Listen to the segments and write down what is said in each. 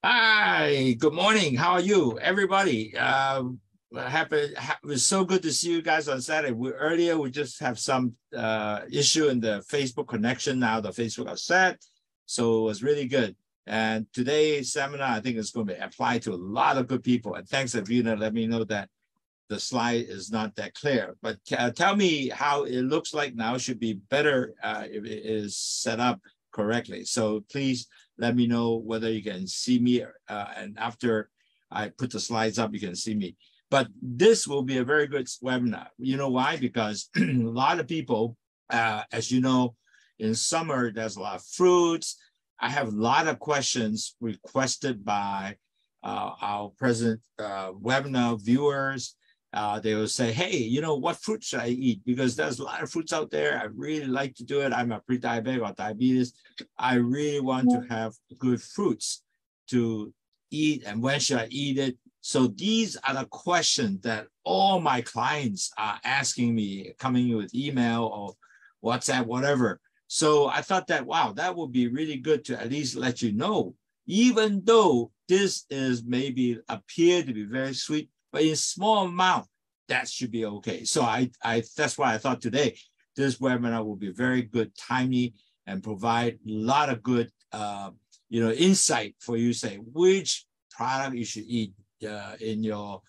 Hi, good morning. How are you, everybody? It was so good to see you guys on Saturday. We just have some issue in the Facebook connection. Now the Facebook is set, so it was really good. And today's seminar, I think, is going to be applied to a lot of good people. And thanks, Avina, let me know that the slide is not that clear. But tell me how it looks like now. It should be better if it is set up correctly. So please let me know whether you can see me. And after I put the slides up, you can see me. But this will be a very good webinar. You know why? Because a lot of people, as you know, in summer, there's a lot of fruits. I have a lot of questions requested by our present webinar viewers. They will say, hey, you know, what fruit should I eat? Because there's a lot of fruits out there. I really like to do it. I'm a pre-diabetic or diabetes. I really want to have good fruits to eat, and when should I eat it? So these are the questions that all my clients are asking me, coming with email or WhatsApp, whatever. So I thought that, wow, that would be really good to at least let you know, even though this is maybe appear to be very sweet, but in small amount, that should be okay. So that's why I thought today this webinar will be very good, timely, and provide a lot of good, insight for you. Say which product you should eat in your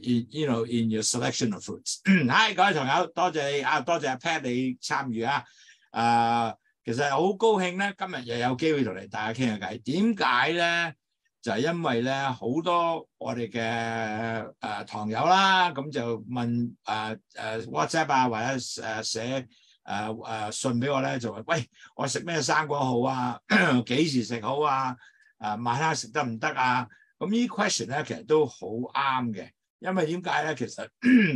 in your selection of fruits. Hi， 各位朋友，多謝你啊，多謝阿 Pat 你參與啊。其實好高興咧，今日又有機會同你大家傾下偈。點解咧？就係因為咧，好多我哋嘅堂友啦，咁就問WhatsApp 啊，或者寫信俾我咧，就話喂，我食咩生果好啊？幾時食好啊？晚黑食得唔得啊？咁呢啲 question 咧，其實都好啱嘅，因為點解咧？其實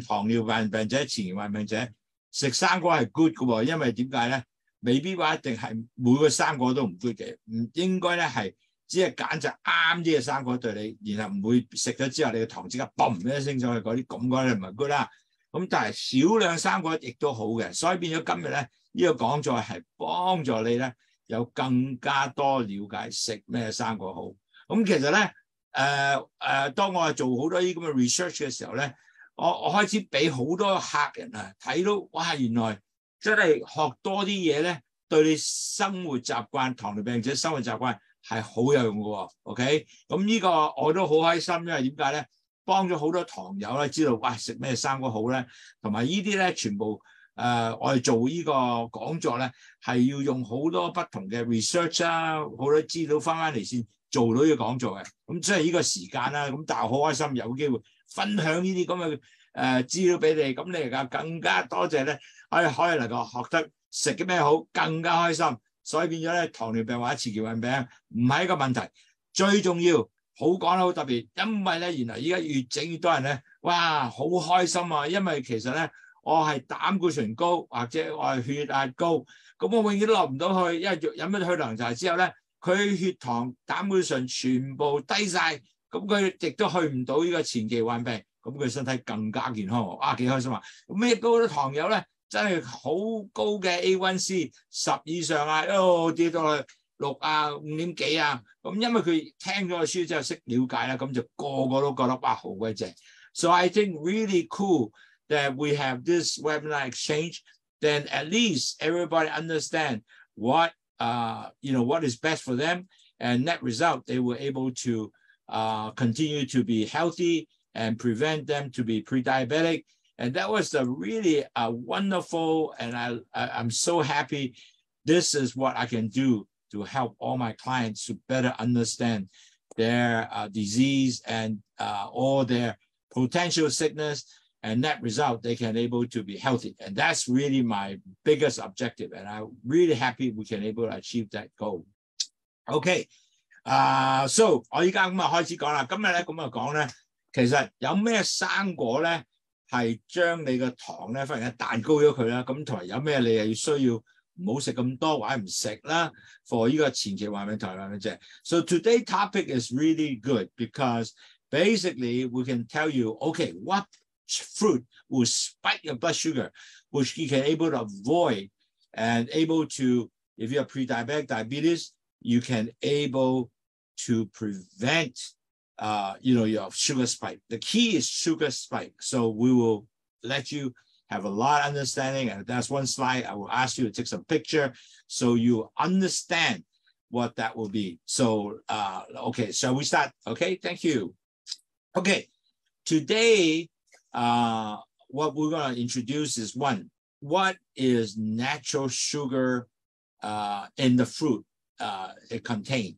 糖尿病者、前期患病者食生果係 good 嘅喎，因為點解咧？未必話一定係每個生果都唔 good 嘅，唔應該咧係只係揀隻啱啲嘅生果對你，然後唔會食咗之後你嘅糖即刻嘣一聲上去嗰啲咁嗰啲唔係 good 啦。咁但係少量生果亦都好嘅，所以變咗今日咧呢個講座係幫助你咧有更加多了解食咩生果好。咁其實咧當我係做好多啲咁嘅 research 嘅時候咧，我開始俾好多客人啊睇到，哇！原來真係學多啲嘢咧，對你生活習慣，糖尿病者生活習慣係好有用嘅喎。OK， 咁呢個我都好開心，因為點解咧？幫咗好多堂友咧，知道哇食咩生果好咧，同埋呢啲咧全部我哋做呢個講座咧係要用好多不同嘅 research 啊，好多資料翻嚟先做到呢個講座嘅。咁即係呢個時間啦，咁但係好開心有機會分享呢啲咁嘅資料俾你，咁你而家更加多謝咧，可以能夠學得食嘅咩好，更加開心。所以變咗咧，糖尿病或者前期患病唔係一個問題，最重要好講得好特別，因為咧原來依家越整越多人咧，哇好開心啊！因為其實咧我係膽固醇高或者我係血壓高，咁我永遠都落唔到去，因為飲咗去涼茶之後咧，佢血糖、膽固醇全部低晒，咁佢亦都去唔到呢個前期患病，咁佢身體更加健康喎，啊幾開心啊！咩高啲糖友咧？真係好高嘅 A1C 10以上啊，一路跌到去6啊、5點幾啊，咁因為佢聽咗個書之後識了解啦，咁就個個都覺得哇好鬼正。So I think really cool that we have this webinar exchange. Then at least everybody understand what what is best for them, and net result they were able to continue to be healthy and prevent them to be pre-diabetic. And that was a really wonderful, and I'm so happy. This is what I can do to help all my clients to better understand their disease and all their potential sickness. And that result, they can able to be healthy. And that's really my biggest objective. And I'm really happy we can able to achieve that goal. Okay. So 我依家咁啊開始講啦。今日咧咁啊講咧，其實有咩生果咧？係將你個糖咧，忽然間彈高咗佢啦，咁同埋有咩你又要需要唔好食咁多或者唔食啦 ，for 呢個前期患病糖尿病者。So today's topic is really good because basically we can tell you, okay, what fruit will spike your blood sugar, which you can able to avoid and able to, if you're pre-diabetic diabetes, you can able to prevent your sugar spike. The key is sugar spike. So we will let you have a lot of understanding, and that's one slide. I will ask you to take some picture so you understand what that will be. So okay, shall we start? Okay, thank you. Okay, today what we're going to introduce is what is natural sugar in the fruit it contains,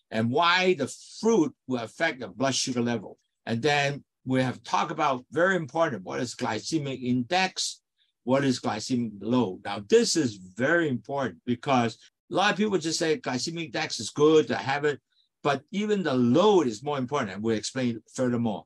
and why the fruit will affect the blood sugar level. And then we have talked about, very important, what is glycemic index, what is glycemic load. Now, this is very important because a lot of people just say glycemic index is good to have it, but even the load is more important, and we'll explain furthermore.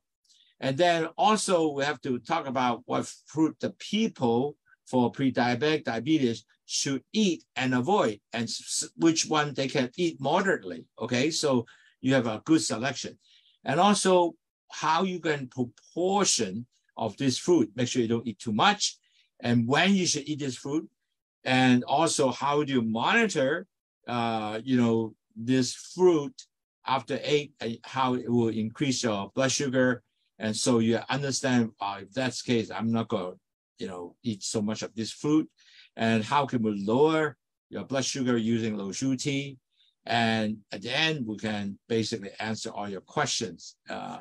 And then also we have to talk about what fruit the people for pre-diabetic diabetes should eat and avoid, and which one they can eat moderately. Okay, so you have a good selection. And also how you can proportion of this fruit. Make sure you don't eat too much, and when you should eat this fruit. And also how do you monitor this fruit after ate, how it will increase your blood sugar. And so you understand, if that's the case, I'm not going to eat so much of this fruit. And how can we lower your blood sugar using low sugar tea? And at the end, we can basically answer all your questions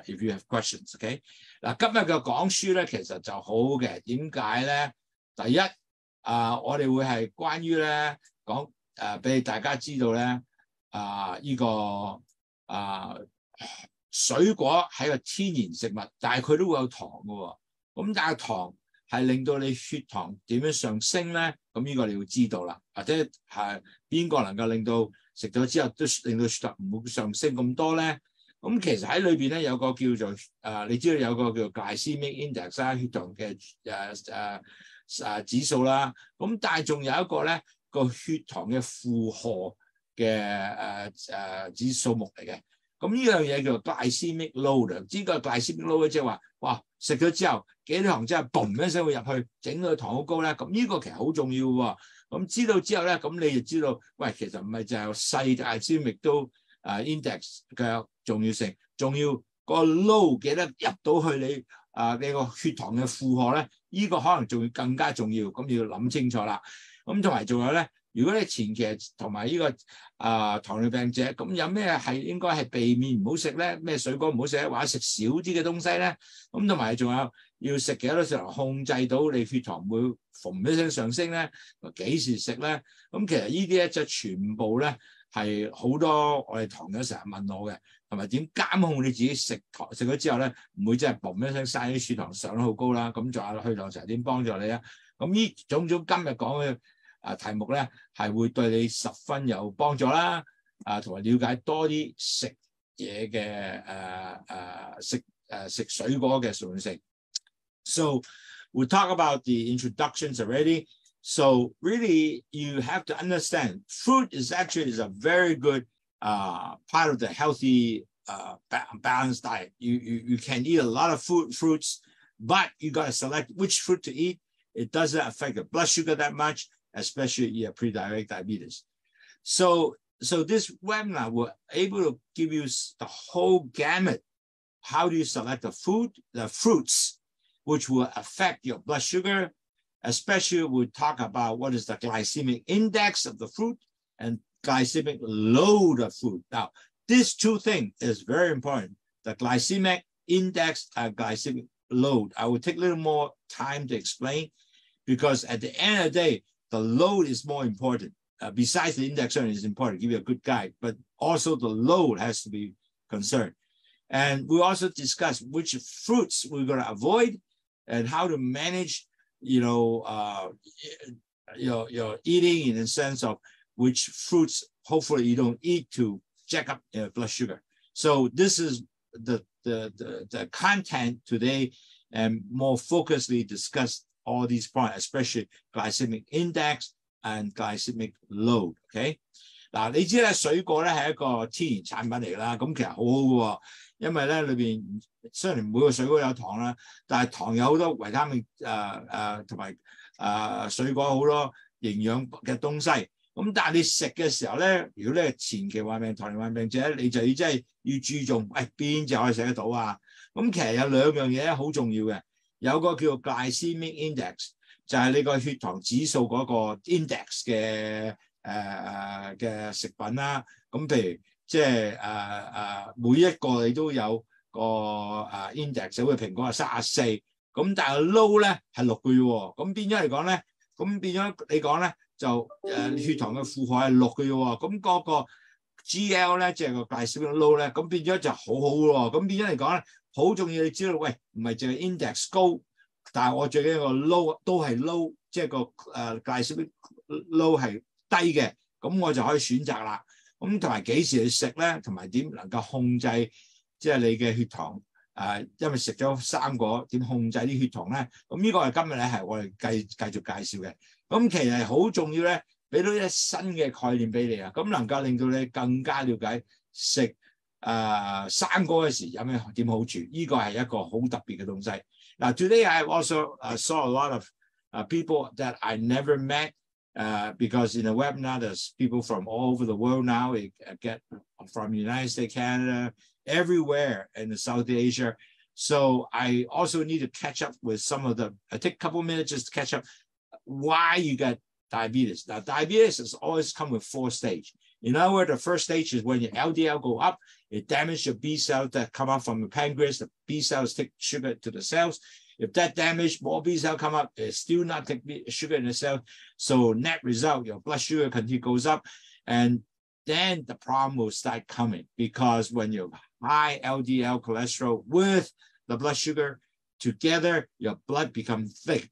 if you have questions. Okay， 嗱，今日嘅講書咧，其實就好嘅。點解咧？第一，我哋會係關於咧講俾大家知道咧，水果係個天然食物，但係佢都會有糖嘅喎。咁但係糖係令到你血糖點樣上升咧？咁呢個你要知道啦，或者係邊個能夠令到食咗之後都令到血糖唔會上升咁多咧？咁其實喺裏邊咧有個叫做你知道有個叫 glycemic index 啦，血糖嘅指數啦。咁但係仲有一個咧個血糖嘅負荷嘅指數目嚟嘅。咁呢樣嘢叫做 glycemic load。呢個 glycemic load 即係話，哇！食咗之後幾多糖之後，嘣一聲會入去，整到糖好高咧。咁呢個其實好重要喎。咁知道之後咧，咁你就知道，喂，其實唔係就係細 glycemic 都index 嘅重要性，仲要個 load 幾多入到去你你個血糖嘅負荷咧，呢個可能仲要更加重要。咁要諗清楚啦。咁同埋仲有咧。如果你前期同埋呢個糖尿病者，咁有咩係應該係避免唔好食咧？咩水果唔好食，或者食少啲嘅東西咧？咁同埋仲有要食幾多時候控制到你血糖會嘣一聲上升咧？幾時食咧？咁其實呢啲咧就全部咧係好多我哋糖友成日問我嘅，同埋點監控你自己食咗之後咧，唔會真係嘣一聲嘥啲血糖上得好高啦。咁仲有血糖成日點幫助你啊？咁呢種種今日講嘅題目咧係會對你十分有幫助啦，同埋了解多啲食嘢嘅食水果嘅重要性。So we talk about the introductions already. So really, you have to understand fruit is a very good part of the healthy balanced diet. You can eat a lot of fruits, but you got to select which fruit to eat. It doesn't affect the blood sugar that much, especially if you have pre-diabetic diabetes. So this webinar will able to give you the whole gamut. How do you select the fruits, which will affect your blood sugar? Especially we'll talk about what is the glycemic index of the fruit and glycemic load of fruit. Now, these two things is very important. The glycemic index and glycemic load. I will take a little more time to explain because at the end of the day, the load is more important. Besides the index is important, give you a good guide, but also the load has to be concerned. And we also discuss which fruits we're going to avoid and how to manage, your eating in the sense of which fruits hopefully you don't eat to check up blood sugar. So this is the content today, and more focusedly discuss all these points, especially glycemic index and glycemic load. Okay， 嗱，你知咧水果咧係一個天然產品嚟啦，咁其實好好嘅喎，因為咧裏邊雖然每個水果有糖啦，但係糖有好多維他命同埋水果好多營養嘅東西。咁但係你食嘅時候咧，如果你係前期患病、糖尿病病者，你就要真係要注重，邊隻可以食得到啊？咁其實有兩樣嘢好重要嘅，有個叫做 glycemic index， 就係你個血糖指數嗰個 index 嘅嘅食品啦。咁譬如即係每一個你都有個index， 好似蘋果係34，咁但係 low 咧係6嘅喎，咁變咗嚟講咧，咁變咗你講咧就血糖嘅負荷係6嘅喎，咁嗰個 GL 咧即係個 glycemic low 咧，咁變咗就好好喎，咁變咗嚟講咧好重要，你知道喂唔係淨係 index 高，但係我最緊要個 low 都係 low， 即係個glycemic low 係低嘅，咁我就可以選擇啦。咁同埋幾時去食咧，同埋點能夠控制即係你嘅血糖因為食咗生果點控制啲血糖咧？咁呢個係今日咧係我哋繼續介紹嘅。咁其實好重要咧，俾到一新嘅概念俾你啊！咁能夠令到你更加了解食生果嘅時有咩點好處，呢個係一個好特別嘅東西。Now today I also saw a lot of people that I never met. Because in the webinar, there's people from all over the world now. We get from United States, Canada, everywhere in the South Asia. So I also need to catch up with some of the, I take a couple minutes just to catch up why you got diabetes. Now, diabetes has always come with 4 stages. In other words, the first stage is when your LDL go up, it damages your B cells that come out from the pancreas. The B cells take sugar to the cells. If that damage, more B cells come up, it's still not taking sugar in the cell. So net result, your blood sugar continue goes up. And then the problem will start coming because when you have high LDL cholesterol with the blood sugar together, your blood becomes thick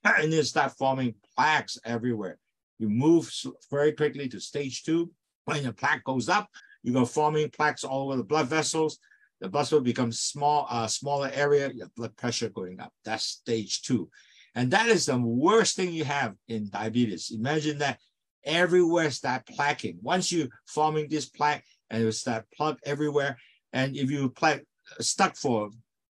and you start forming plaques everywhere. You move very quickly to stage 2. When your plaque goes up, you go forming plaques all over the blood vessels. The blood vessel becomes smaller area, your blood pressure going up. That's stage 2. And that is the worst thing you have in diabetes. Imagine that everywhere start plaquing. Once you forming this plaque and it start plug everywhere, and if you plaque stuck for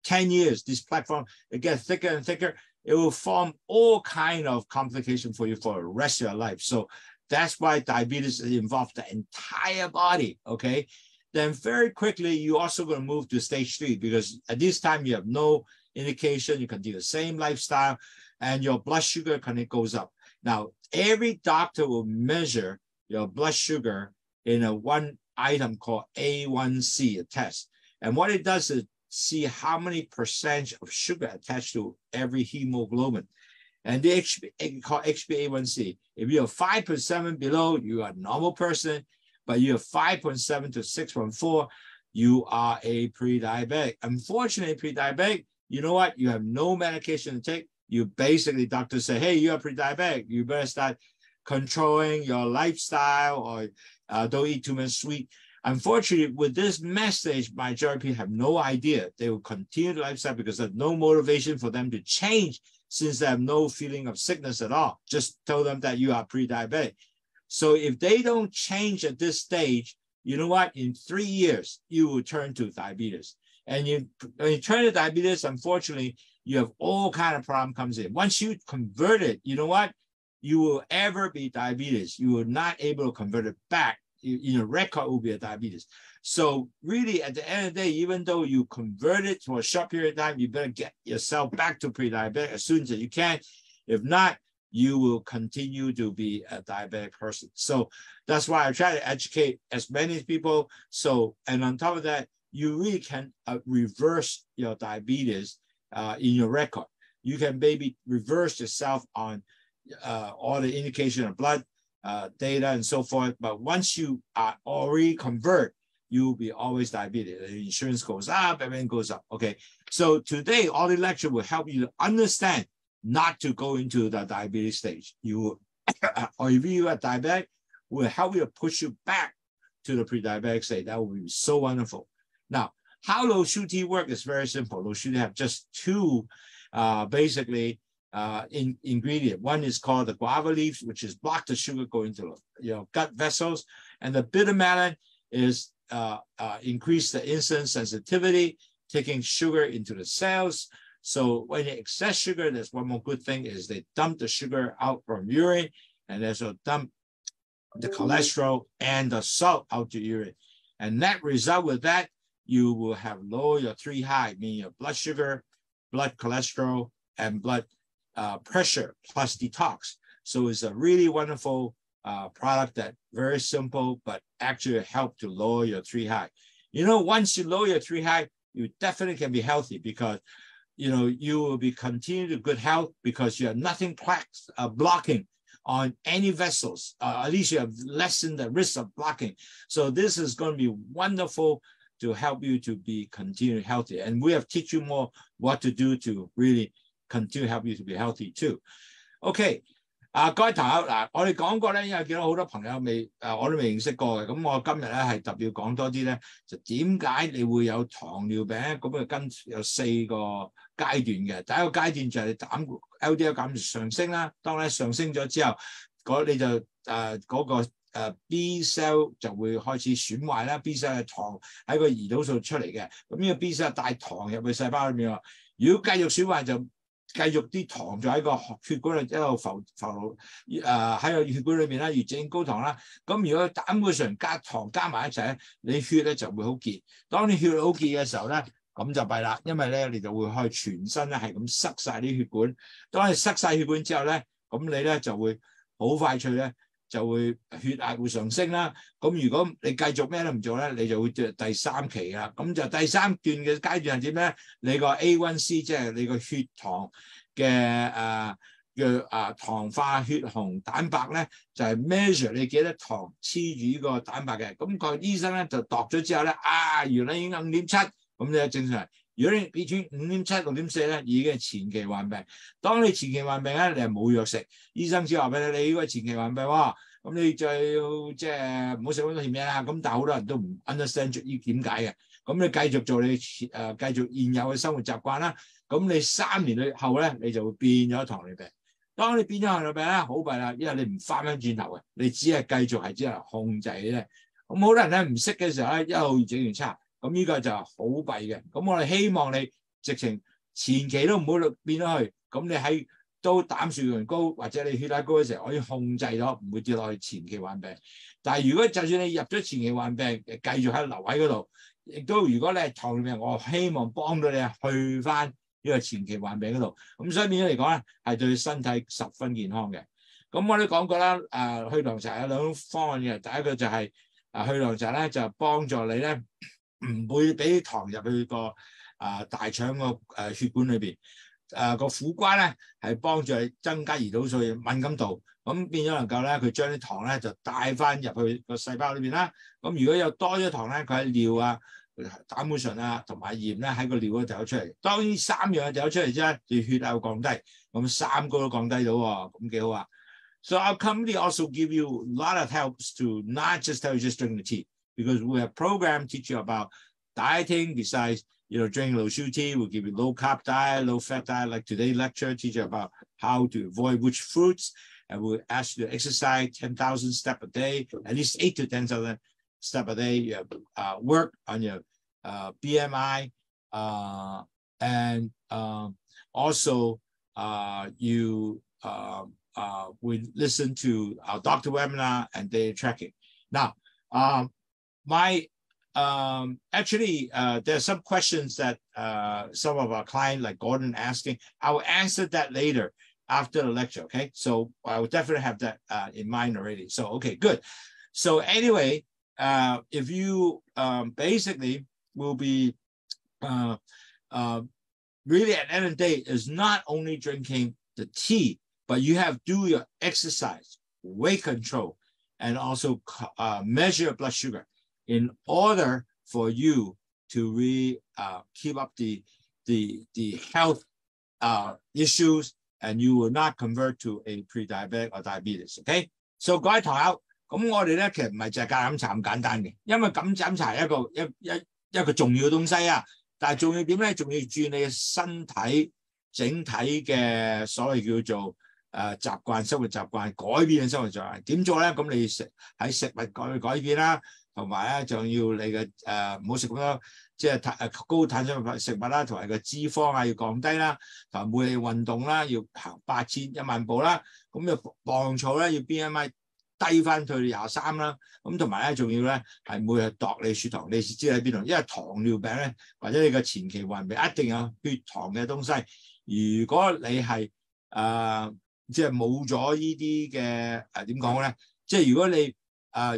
10 years, this plaque form, it gets thicker and thicker, it will form all kind of complications for you for the rest of your life. So that's why diabetes involves the entire body, okay? Then very quickly, you're also going to move to stage 3 because at this time you have no indication. You can do the same lifestyle and your blood sugar kind of goes up. Now, every doctor will measure your blood sugar in a one item called A1C, a test. And what it does is see how many percent of sugar attached to every hemoglobin. And they call HbA1c. If you're 5.7 below, you are a normal person. But you're 5.7 to 6.4, you are a pre-diabetic. Unfortunately, pre-diabetic, you know what? You have no medication to take. You basically, doctors say, hey, you're pre-diabetic. You better start controlling your lifestyle or don't eat too much sweet. Unfortunately, with this message, majority of people have no idea. They will continue the lifestyle because there's no motivation for them to change since they have no feeling of sickness at all. Just tell them that you are pre-diabetic. So if they don't change at this stage, you know what? In 3 years, you will turn to diabetes. And when you turn to diabetes, unfortunately, you have all kind of problem comes in. Once you convert it, you know what? You will ever be diabetes. You will not able to convert it back. Your record will be a diabetes. So really, at the end of the day, even though you convert it for a short period of time, you better get yourself back to pre-diabetic as soon as you can. If not, you will continue to be a diabetic person. So that's why I try to educate as many people. So, and on top of that, you really can reverse your diabetes in your record. You can maybe reverse yourself on all the indication of blood data and so forth. But once you are already convert, you will be always diabetic. The insurance goes up, everything goes up. Okay. So today, all the lecture will help you to understand not to go into the diabetes stage. You or if you are diabetic, will help you to push you back to the pre-diabetic state. That would be so wonderful. Now, how low sugar tea work is very simple. Low sugar have just 2 basically ingredient. One is called the guava leaves, which is block the sugar going to gut vessels, and the bitter melon is increase the insulin sensitivity, taking sugar into the cells. So when you excess sugar, there's one more good thing is they dump the sugar out from urine, and there's a dump the cholesterol and the salt out your urine. And net result with that, you will have lower your 3 high, meaning your blood sugar, blood cholesterol, and blood pressure plus detox. So it's a really wonderful product that very simple, but actually help to lower your 3 high. You know, once you lower your 3 high, you definitely can be healthy because, you know, you will be continuing to good health because you have nothing blocking on any vessels. At least you have lessened the risk of blocking. So this is going to be wonderful to help you to be continue healthy. And we have teach you more what to do to really continue help you to be healthy too. OK。各位朋友嗱，我哋講過咧，因為見到好多朋友我都未認識過嘅，咁我今日咧係特別講多啲咧，就點解你會有糖尿病咧？咁跟有4個階段嘅。第一個階段就係膽 LDL 減上升啦，當咧上升咗之後，你就嗰個B cell 就會開始損壞啦。B cell 係糖喺個胰島素出嚟嘅，咁呢個 B cell 帶糖入去細胞裏面喎。如果繼續損壞就繼續啲糖就喺個血管度一路浮喺個血管裏面啦，越整高糖啦。咁如果膽固醇加糖加埋一齊咧，你血咧就會好結。當你血好結嘅時候咧，咁就弊啦，因為咧你就會開全身咧係咁塞晒啲血管。當你塞晒血管之後咧，咁你咧就會好快脆咧就會血壓會上升啦。咁如果你繼續咩都唔做咧，你就會第3期啦。咁就第3段嘅階段係點咧？你個 A1C 即係你個血糖嘅糖化血紅蛋白咧，就係 measure 你幾多糖黐住呢個蛋白嘅。咁個醫生咧就度咗之後咧，原來已經5.7，咁你正常。如果你 between 5.7、6.4咧，已經係前期患病。當你前期患病咧，你係冇藥食，醫生只話俾你，你呢個前期患病喎，咁你就要即係唔好食咁多甜嘢啦。咁但係好多人都唔 understand 呢點解嘅。咁你繼續做你繼續現有嘅生活習慣啦。咁你3年後咧，你就會變咗糖尿病。當你變咗糖尿病咧，好弊啦，因為你唔翻返轉頭嘅，你只係繼續係只係控制嘅啫。咁好多人咧唔識嘅時候咧，一路越整越差。咁呢個就係好弊嘅。咁我哋希望你直情前期都唔好變咗去。咁你喺都膽固醇高或者你血壓高嘅時候，可以控制咗，唔會跌落去前期患病。但係如果就算你入咗前期患病，繼續喺留喺嗰度，亦都如果你係糖尿病，我希望幫到你去翻呢個前期患病嗰度。咁所以變咗嚟講咧，係對身體十分健康嘅。咁我都講過啦，去糖茶有2種方案嘅。第一個就係去糖茶咧，就幫助你咧。唔會俾糖入去個大腸個血管裏邊，個苦瓜咧係幫助你增加胰島素敏感度，咁變咗能夠咧佢將啲糖咧就帶翻入去個細胞裏邊啦。咁如果有多咗糖咧，佢喺尿膽固醇同埋鹽咧喺個尿嗰度走出嚟。當然3樣走出嚟之後，你血壓會降低，咁3個都降低到喎，咁幾好啊。So our company also give you a lot of helps to not just tell you just drink the tea. Because we have program teach you about dieting. Besides, drinking low sugar tea, we'll give you low carb diet, low fat diet. Like today's lecture, teach you about how to avoid which fruits, and we'll ask you to exercise 10,000 steps a day, at least 8 to 10,000 steps a day. You have, work on your BMI, and also you we listen to our doctor webinar and daily tracking. Now. Actually, there are some questions that some of our clients, like Gordon, asking. I will answer that later after the lecture, okay? So I will definitely have that in mind already. So, okay, good. So anyway, if you basically will be really at the end of the day is not only drinking the tea, but you have to do your exercise, weight control, and also measure your blood sugar. In order for you to really keep up the health issues, and you will not convert to a pre-diabetic or diabetes. Okay? So 各位堂友，咁我哋咧其實唔係淨係戒飲茶咁簡單嘅，因為咁飲茶係一個重要嘅東西啊。但係重要點咧，仲要注意你嘅身體整體嘅所謂叫做習慣、生活習慣，改變嘅生活習慣點做咧？咁你喺食物改變啦。同埋咧，仲要你嘅唔好食咁多，即係高碳水食物啦，同埋個脂肪要降低啦，同埋每日運動啦，要行8000、1萬步啦，咁要磅重咧要 BMI 低翻去23啦。咁同埋咧，仲要咧係每日度你血糖，你知喺邊度？因為糖尿病咧，或者你嘅前期患病一定有血糖嘅東西。如果你係即係冇咗呢啲嘅點講咧？即係如果你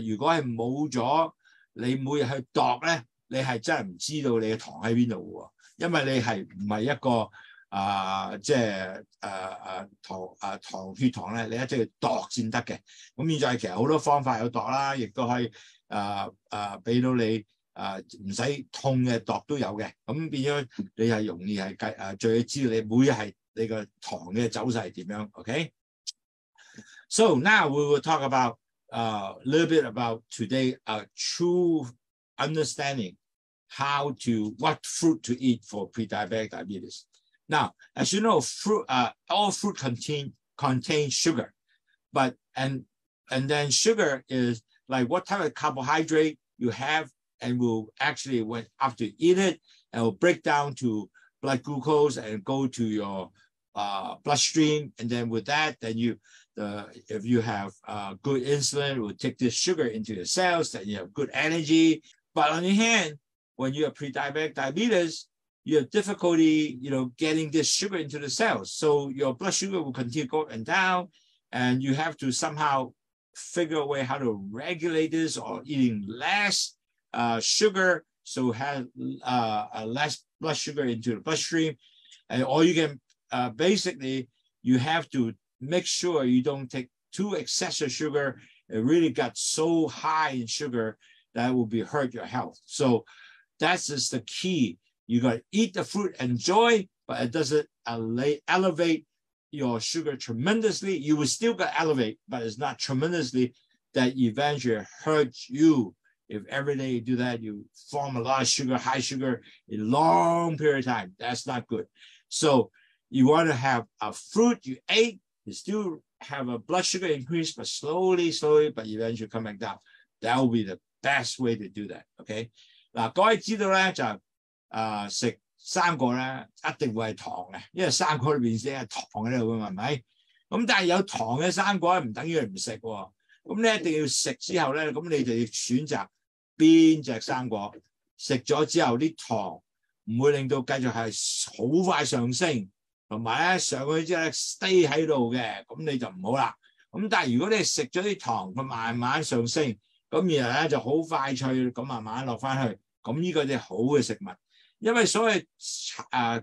如果係冇咗你每日去度咧，你係真係唔知道你嘅糖喺邊度喎，因為你係唔係一個即係糖血糖咧，你一定要度先得嘅。咁現在其實好多方法有度啦，亦都可以俾到你唔使痛嘅度都有嘅。咁變咗你係容易係計最知道你每日係你個糖嘅走勢係點樣。OK， so now we will talk about a little bit about today true understanding what fruit to eat for pre-diabetic diabetes. Now, as you know, all fruit contain sugar, and then sugar is like what type of carbohydrate you have, and will actually after you eat it, it will break down to blood glucose and go to your bloodstream, and then with that, then if you have good insulin, it will take this sugar into your cells, then you have good energy. But on the other hand, when you have pre-diabetic diabetes, you have difficulty, getting this sugar into the cells. So your blood sugar will continue to go up and down, and you have to somehow figure a way how to regulate this, or eating less sugar, so have less blood sugar into the bloodstream. Or you can basically, you have to make sure you don't take too excessive sugar. It really got so high in sugar that will hurt your health. So that's just the key. You got to eat the fruit, enjoy, but it doesn't elevate your sugar tremendously. You will still get elevate, but it's not tremendously that eventually hurts you. If every day you do that, you form a lot of sugar, high sugar, in a long period of time. That's not good. So you want to have a fruit you ate, you still have a blood sugar increase, but slowly, but eventually come back down. That will be the best way to do that. Okay. 嗱，各位知道咧就食生果咧一定會係糖嘅，因為生果裏邊先係糖喺度㗎嘛，係咪？咁但係有糖嘅生果唔等於你唔食喎。咁你一定要食之後咧，咁你就要選擇邊隻生果，食咗之後啲糖唔會令到繼續係好快上升，同埋咧上去之後咧 stay 喺度嘅，咁你就唔好啦。咁但係如果你食咗啲糖，佢慢慢上升，咁然後咧就好快脆咁慢慢落翻去，咁呢個係好嘅食物。因為所謂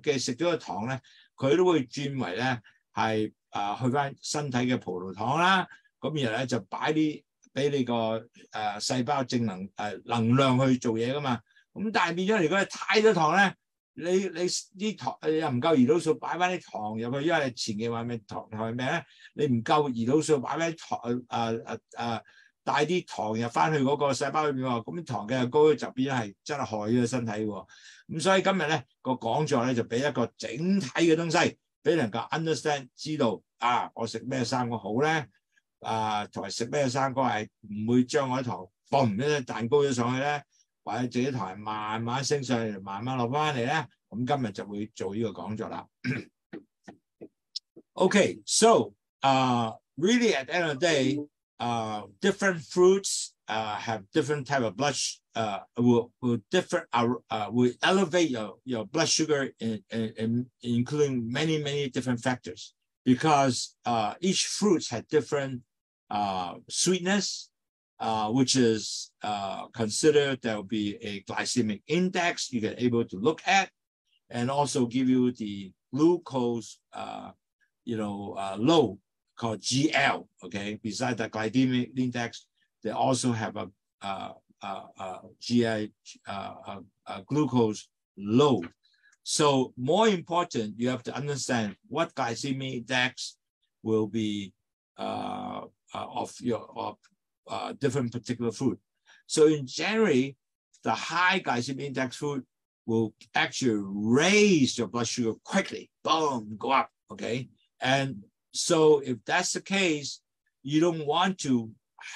嘅食咗個糖咧，佢都會轉為咧係去翻身體嘅葡萄糖啦。咁然後咧就擺啲俾你個細胞正能量去做嘢噶嘛。咁但係變咗，如果係太多糖咧，你啲糖又唔夠胰島素，擺翻啲糖入去，因為前期話咩糖係咩咧？你唔夠胰島素，擺翻糖帶啲糖入翻去嗰個細胞裏面喎，咁啲糖嘅高就變咗係真係害咗個身體喎。咁所以今日咧個講座咧就俾一個整體嘅東西，俾能夠 understand 知道我食咩生果好咧，同埋食咩生果係唔會將我啲糖嘣一聲彈高咗上去咧，或者自己糖係慢慢升上嚟，慢慢落翻嚟咧。咁今日就會做呢個講座啦。Okay, so really at the end of the day, different fruits have different type of blood will elevate your blood sugar in including many different factors, because each fruit has different sweetness, which is considered there will be a glycemic index you can able to look at, and also give you the glucose load called GL. Okay, besides the glycemic index, they also have a GI glucose load. So more important, you have to understand what glycemic index will be of your different particular food. So in January, the high glycemic index food will actually raise your blood sugar quickly. Boom, go up. Okay, and so if that's the case, you don't want to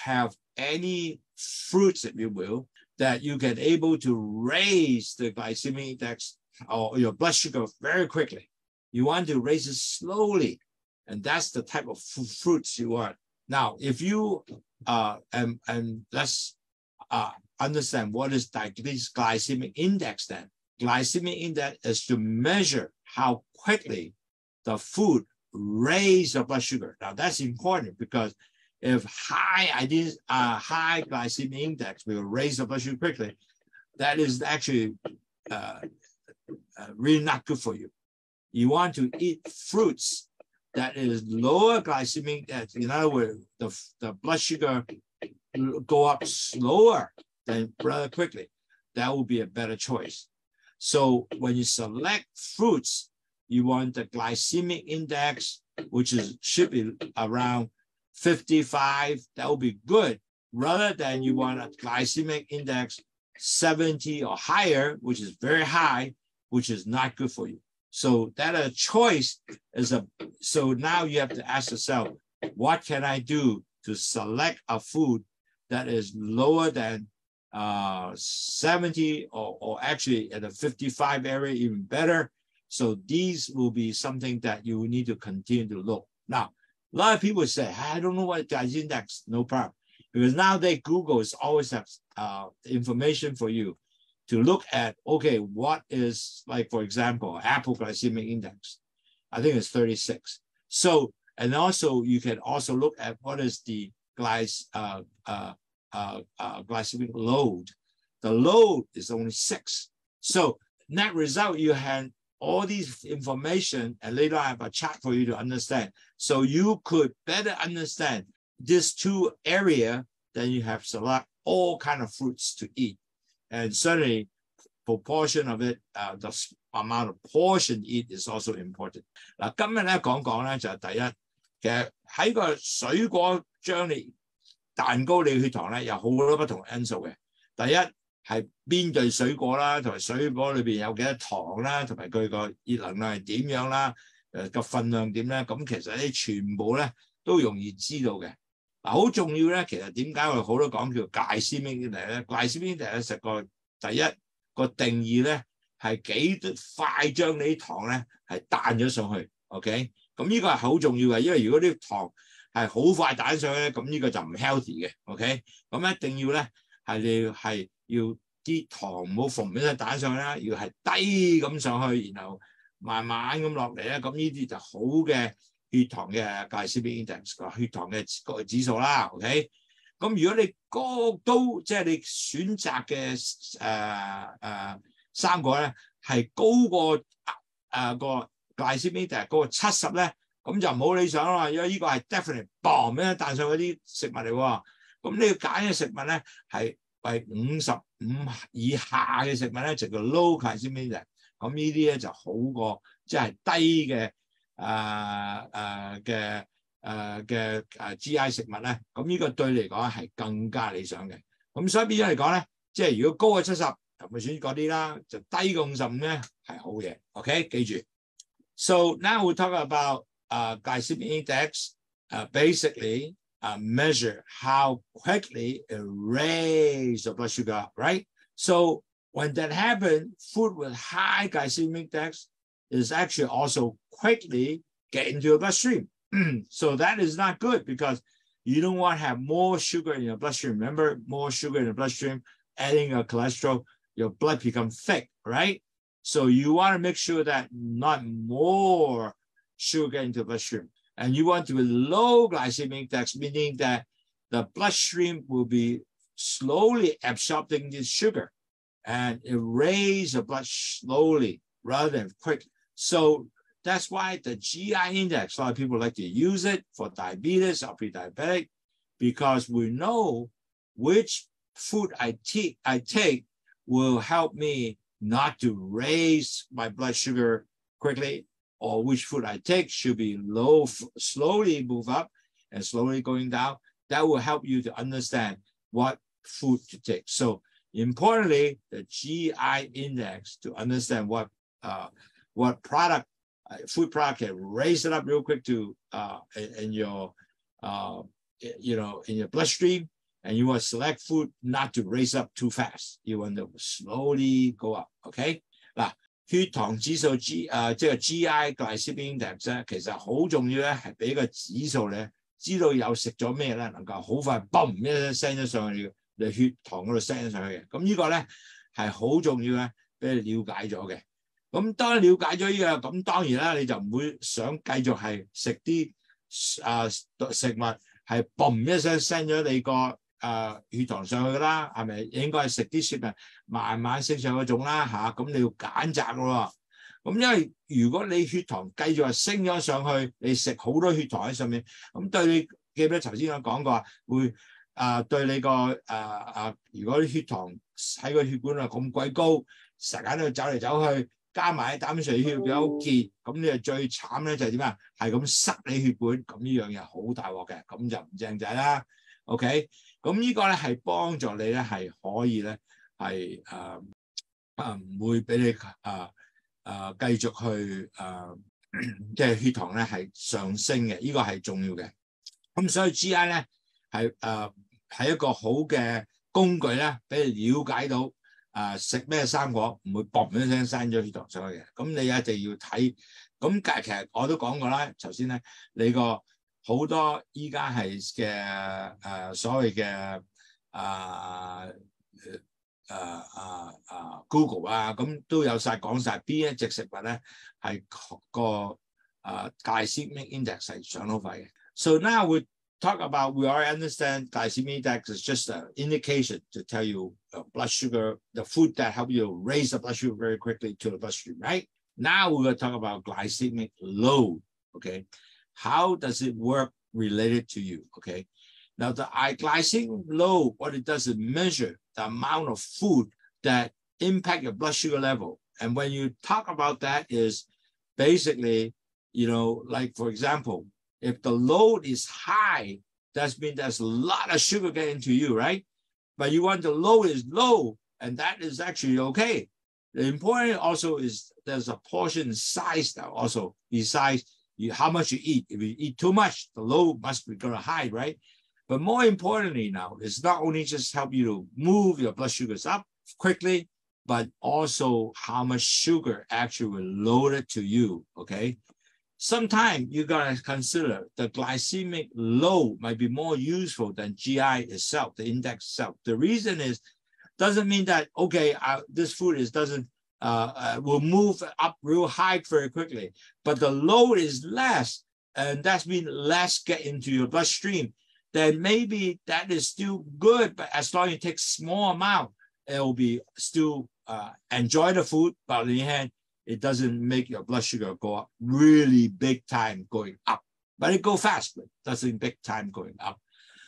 have any fruits, if you will, that you can able to raise the glycemic index or your blood sugar very quickly. You want to raise it slowly, and that's the type of fruits you want. Now, if you and let's understand what is this glycemic index then. Glycemic index is to measure how quickly the food raises the blood sugar. Now that's important because if high glycemic index will raise the blood sugar quickly, that is actually really not good for you. You want to eat fruits that is lower glycemic index. In other words, the blood sugar will go up slower than rather quickly. That will be a better choice. So when you select fruits, you want the glycemic index, which should be around 55. That will be good, rather than you want a glycemic index 70 or higher, which is very high, which is not good for you. So that a choice is so now you have to ask yourself, what can I do to select a food that is lower than 70 or actually at the 55 area, even better. So these will be something that you need to continue to look. Now, a lot of people say, I don't know what glycemic index. No problem. Because nowadays Google is always have information for you to look at, okay, what is, like, for example, Apple glycemic index. I think it's 36. So, and also you can also look at what is the glycemic load. The load is only 6. So net result, you have all these information, and later I have a chart for you to understand. So you could better understand these two areas, then you have select all kind of fruits to eat. And certainly proportion of it, the amount of portion eat is also important. 嗱，今日咧講咧就係第一，其實喺個水果將你蛋糕你血糖咧有好多不同因素嘅。第一係邊類水果啦，同埋水果裏邊有幾多糖啦，同埋佢個熱能量係點樣啦，個分量點咧，咁其實呢全部咧都容易知道嘅。嗱，好重要咧，其實點解我哋好多講叫glycemic index咧？glycemic index咧實個第一個定義咧係幾快將你啲糖咧係彈咗上去 ，OK？ 咁呢個係好重要嘅，因為如果啲糖係好快彈上去咧，咁呢個就唔 healthy 嘅 ，OK？ 咁一定要咧係要啲糖唔好逢一聲彈上去啦，要係低咁上去，然後慢慢咁落嚟咧，咁呢啲就好嘅血糖嘅 glycemic index 個血糖嘅個指數啦 ，OK？ 咁如果你高即係你選擇嘅生果咧係高過個 glycemic index 嗰個70咧，咁就唔好理想啦，因為呢個係 definitely bomb 咧彈上嗰啲食物嚟喎。咁你要揀嘅食物咧係為55以下嘅食物咧就叫 low glycemic index。咁呢啲咧就好過即係低嘅GI 食物咧，咁呢個對你嚟講係更加理想嘅。咁所以變咗嚟講咧，即係如果高過70，就咪選嗰啲啦；就低過55咧係好嘢。OK， 記住。So now we talk about glycemic index. Basically, measure how quickly it raises the blood sugar up, right? So when that happens, food with high glycemic index is actually also quickly get into your bloodstream. So that is not good because you don't want to have more sugar in your bloodstream. Remember, more sugar in the bloodstream, adding a cholesterol, your blood becomes thick, right? So you want to make sure that not more sugar get into the bloodstream. And you want to be low glycemic index, meaning that the bloodstream will be slowly absorbing this sugar and it raises the blood slowly rather than quick. So that's why the GI index, a lot of people like to use it for diabetes or pre-diabetic, because we know which food I take will help me not to raise my blood sugar quickly, or which food I take should be low, slowly move up and slowly going down. That will help you to understand what food to take. So importantly, the GI index to understand what product, food product can raise it up real quick to in your in your bloodstream, and you want to select food not to raise up too fast. You want to slowly go up. OK 嗱，血糖指數即係GI glycemic index 咧，其實好重要咧，係俾個指數咧知道有食咗咩咧，能夠好快嘣一聲 send 咗上去你血糖嗰度 send 咗上去嘅。咁呢個咧係好重要嘅，俾你了解咗嘅。咁當了解咗呢個，咁當然啦，你就唔會想繼續係食啲食物係嘣一聲 send 咗你個血糖上去噶啦，係咪？應該係食啲食物慢慢升上嗰種啦嚇。咁你要揀擇咯。咁因為如果你血糖繼續係升咗上去，你食好多血糖喺上面，咁對你記唔記得頭先我講過會對你個如果啲血糖喺個血管度咁鬼高，成日喺度走嚟走去，加埋啲膽水血管好結，咁你就最慘咧就係點啊？係咁塞你血管，咁呢樣嘢好大鑊嘅，咁就唔正仔啦。OK， 咁呢個咧係幫助你咧係可以咧係唔會俾你繼續去即係血糖咧係上升嘅，呢個係重要嘅。咁所以 GI 咧係一個好嘅工具咧，俾你了解到食咩生果唔會嘣一聲生咗血糖上去嘅。咁你一定要睇。咁其實我都講過啦，頭先咧你個好多依家係嘅所謂嘅Google 咁都有晒講晒邊一隻食物咧係個glycemic index 係上到快嘅。So now we talk about, we already understand glycemic index is just an indication to tell you blood sugar, the food that help you raise the blood sugar very quickly to the bloodstream, right? Now we're going to talk about glycemic load, okay? How does it work related to you, okay? Now the glycemic load, what it does is measure the amount of food that impact your blood sugar level. And when you talk about that is basically, like for example, if the load is high, that means there's a lot of sugar getting to you, right? But you want the load is low, and that is actually okay. The important also is there's a portion size now also, besides how much you eat. If you eat too much, the load must be going to high, right? But more importantly now, it's not only just help you to move your blood sugars up quickly, but also how much sugar actually loaded to you, okay? Sometimes you got to consider the glycemic load might be more useful than GI itself, the index itself. The reason is, doesn't mean that, okay, this food will move up real high very quickly, but the load is less, and that means less get into your bloodstream. Then maybe that is still good, but as long as you take small amount, it will be still enjoy the food, but on the other hand, it doesn't make your blood sugar go up really big time going up. But it goes fast, but doesn't big time going up.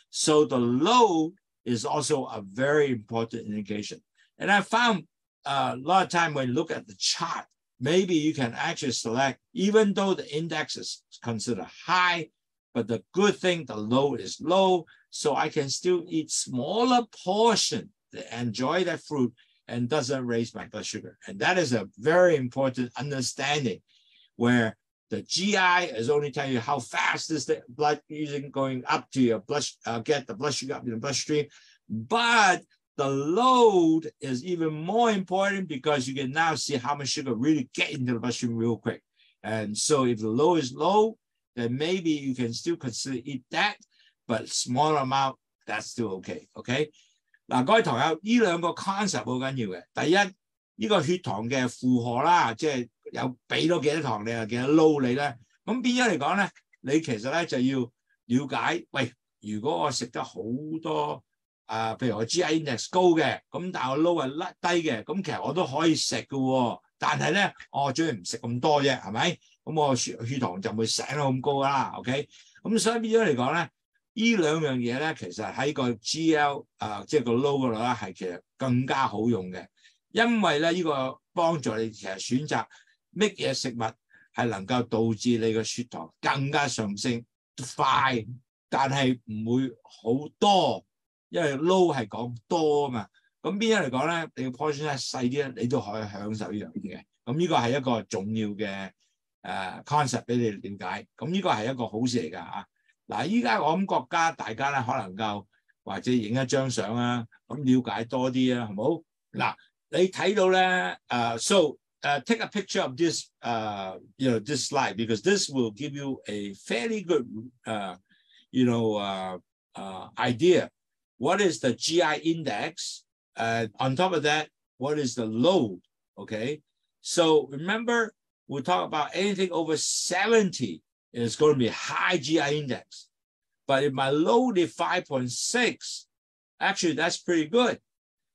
So the load is also a very important indication. And I found a lot of time when you look at the chart, maybe you can actually select, even though the index is considered high, but the good thing, the load is low, so I can still eat smaller portion to enjoy that fruit and doesn't raise my blood sugar. And that is a very important understanding, where the GI is only telling you how fast is the blood going up to your blood, get the blood sugar up in the bloodstream. But the load is even more important because you can now see how much sugar really get into the bloodstream real quick. And so if the load is low, then maybe you can still consider eat that, but small amount, that's still okay, okay? 嗱，各位堂友，呢兩個 concept 好緊要嘅。第一，呢個血糖嘅負荷啦，即係有俾到幾多糖你啊，幾多撈你咧。咁變咗嚟講咧，你其實咧就要了解，喂，如果我食得好多譬如我 GI index 高嘅，咁但係我撈係甩低嘅，咁其實我都可以食嘅喎。但係咧，我最唔食咁多啫，係咪？咁我血糖就唔會醒到咁高啦。OK， 咁所以變咗嚟講咧。呢兩樣嘢咧，其實喺個 GL 即係個 low 嗰度咧，係其實更加好用嘅，因為咧呢個幫助你其實選擇乜嘢食物係能夠導致你嘅血糖更加上升快，但係唔會好多，因為 low 係講多啊嘛。咁邊樣嚟講咧？你嘅 portion 咧細啲咧，你都可以享受呢樣嘢嘅。咁呢個係一個重要嘅concept 俾你了解。咁呢個係一個好事嚟㗎嚇。嗱，依家我諗國家大家咧可能夠或者影一張相啊，咁了解多啲啊，好冇？嗱，你睇到咧，so take a picture of this this slide because this will give you a fairly good idea. What is the GI index? On top of that, what is the load? Okay, so remember, we talk about anything over 70 is going to be high GI index. But if my load is 5.6, actually that's pretty good,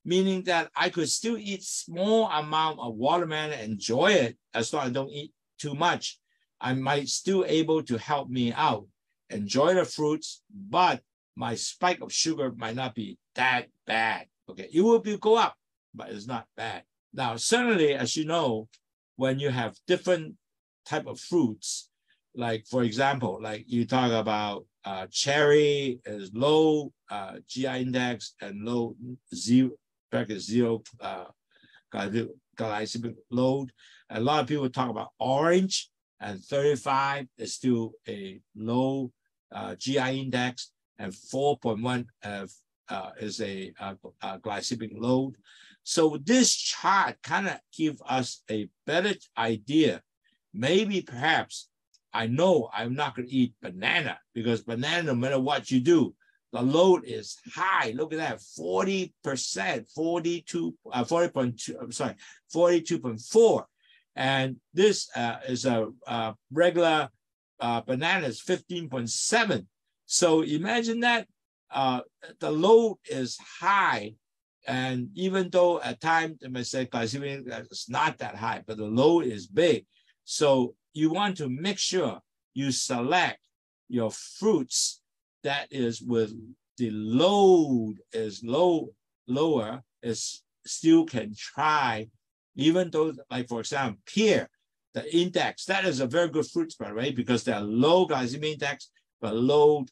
meaning that I could still eat small amount of watermelon and enjoy it as long as I don't eat too much. I might still able to help me out, enjoy the fruits, but my spike of sugar might not be that bad. Okay, it will go up, but it's not bad. Now, certainly, as you know, when you have different type of fruits, like for example, like you talk about cherry is low GI index and low zero glycemic load. A lot of people talk about orange, and 35 is still a low GI index, and 4.1 is a glycemic load. So this chart kind of gives us a better idea. Maybe perhaps I know I'm not going to eat banana, because banana, no matter what you do, the load is high. Look at that, 40%, 42.4. And this is a regular banana is 15.7. So imagine that the load is high. And even though at times they may say glycemic is not that high, but the load is big. So you want to make sure you select your fruits that is with the load is lower, is still can try, even though, like for example, pear, the index, that is a very good fruit, by the way, because they're low glycemic index, but low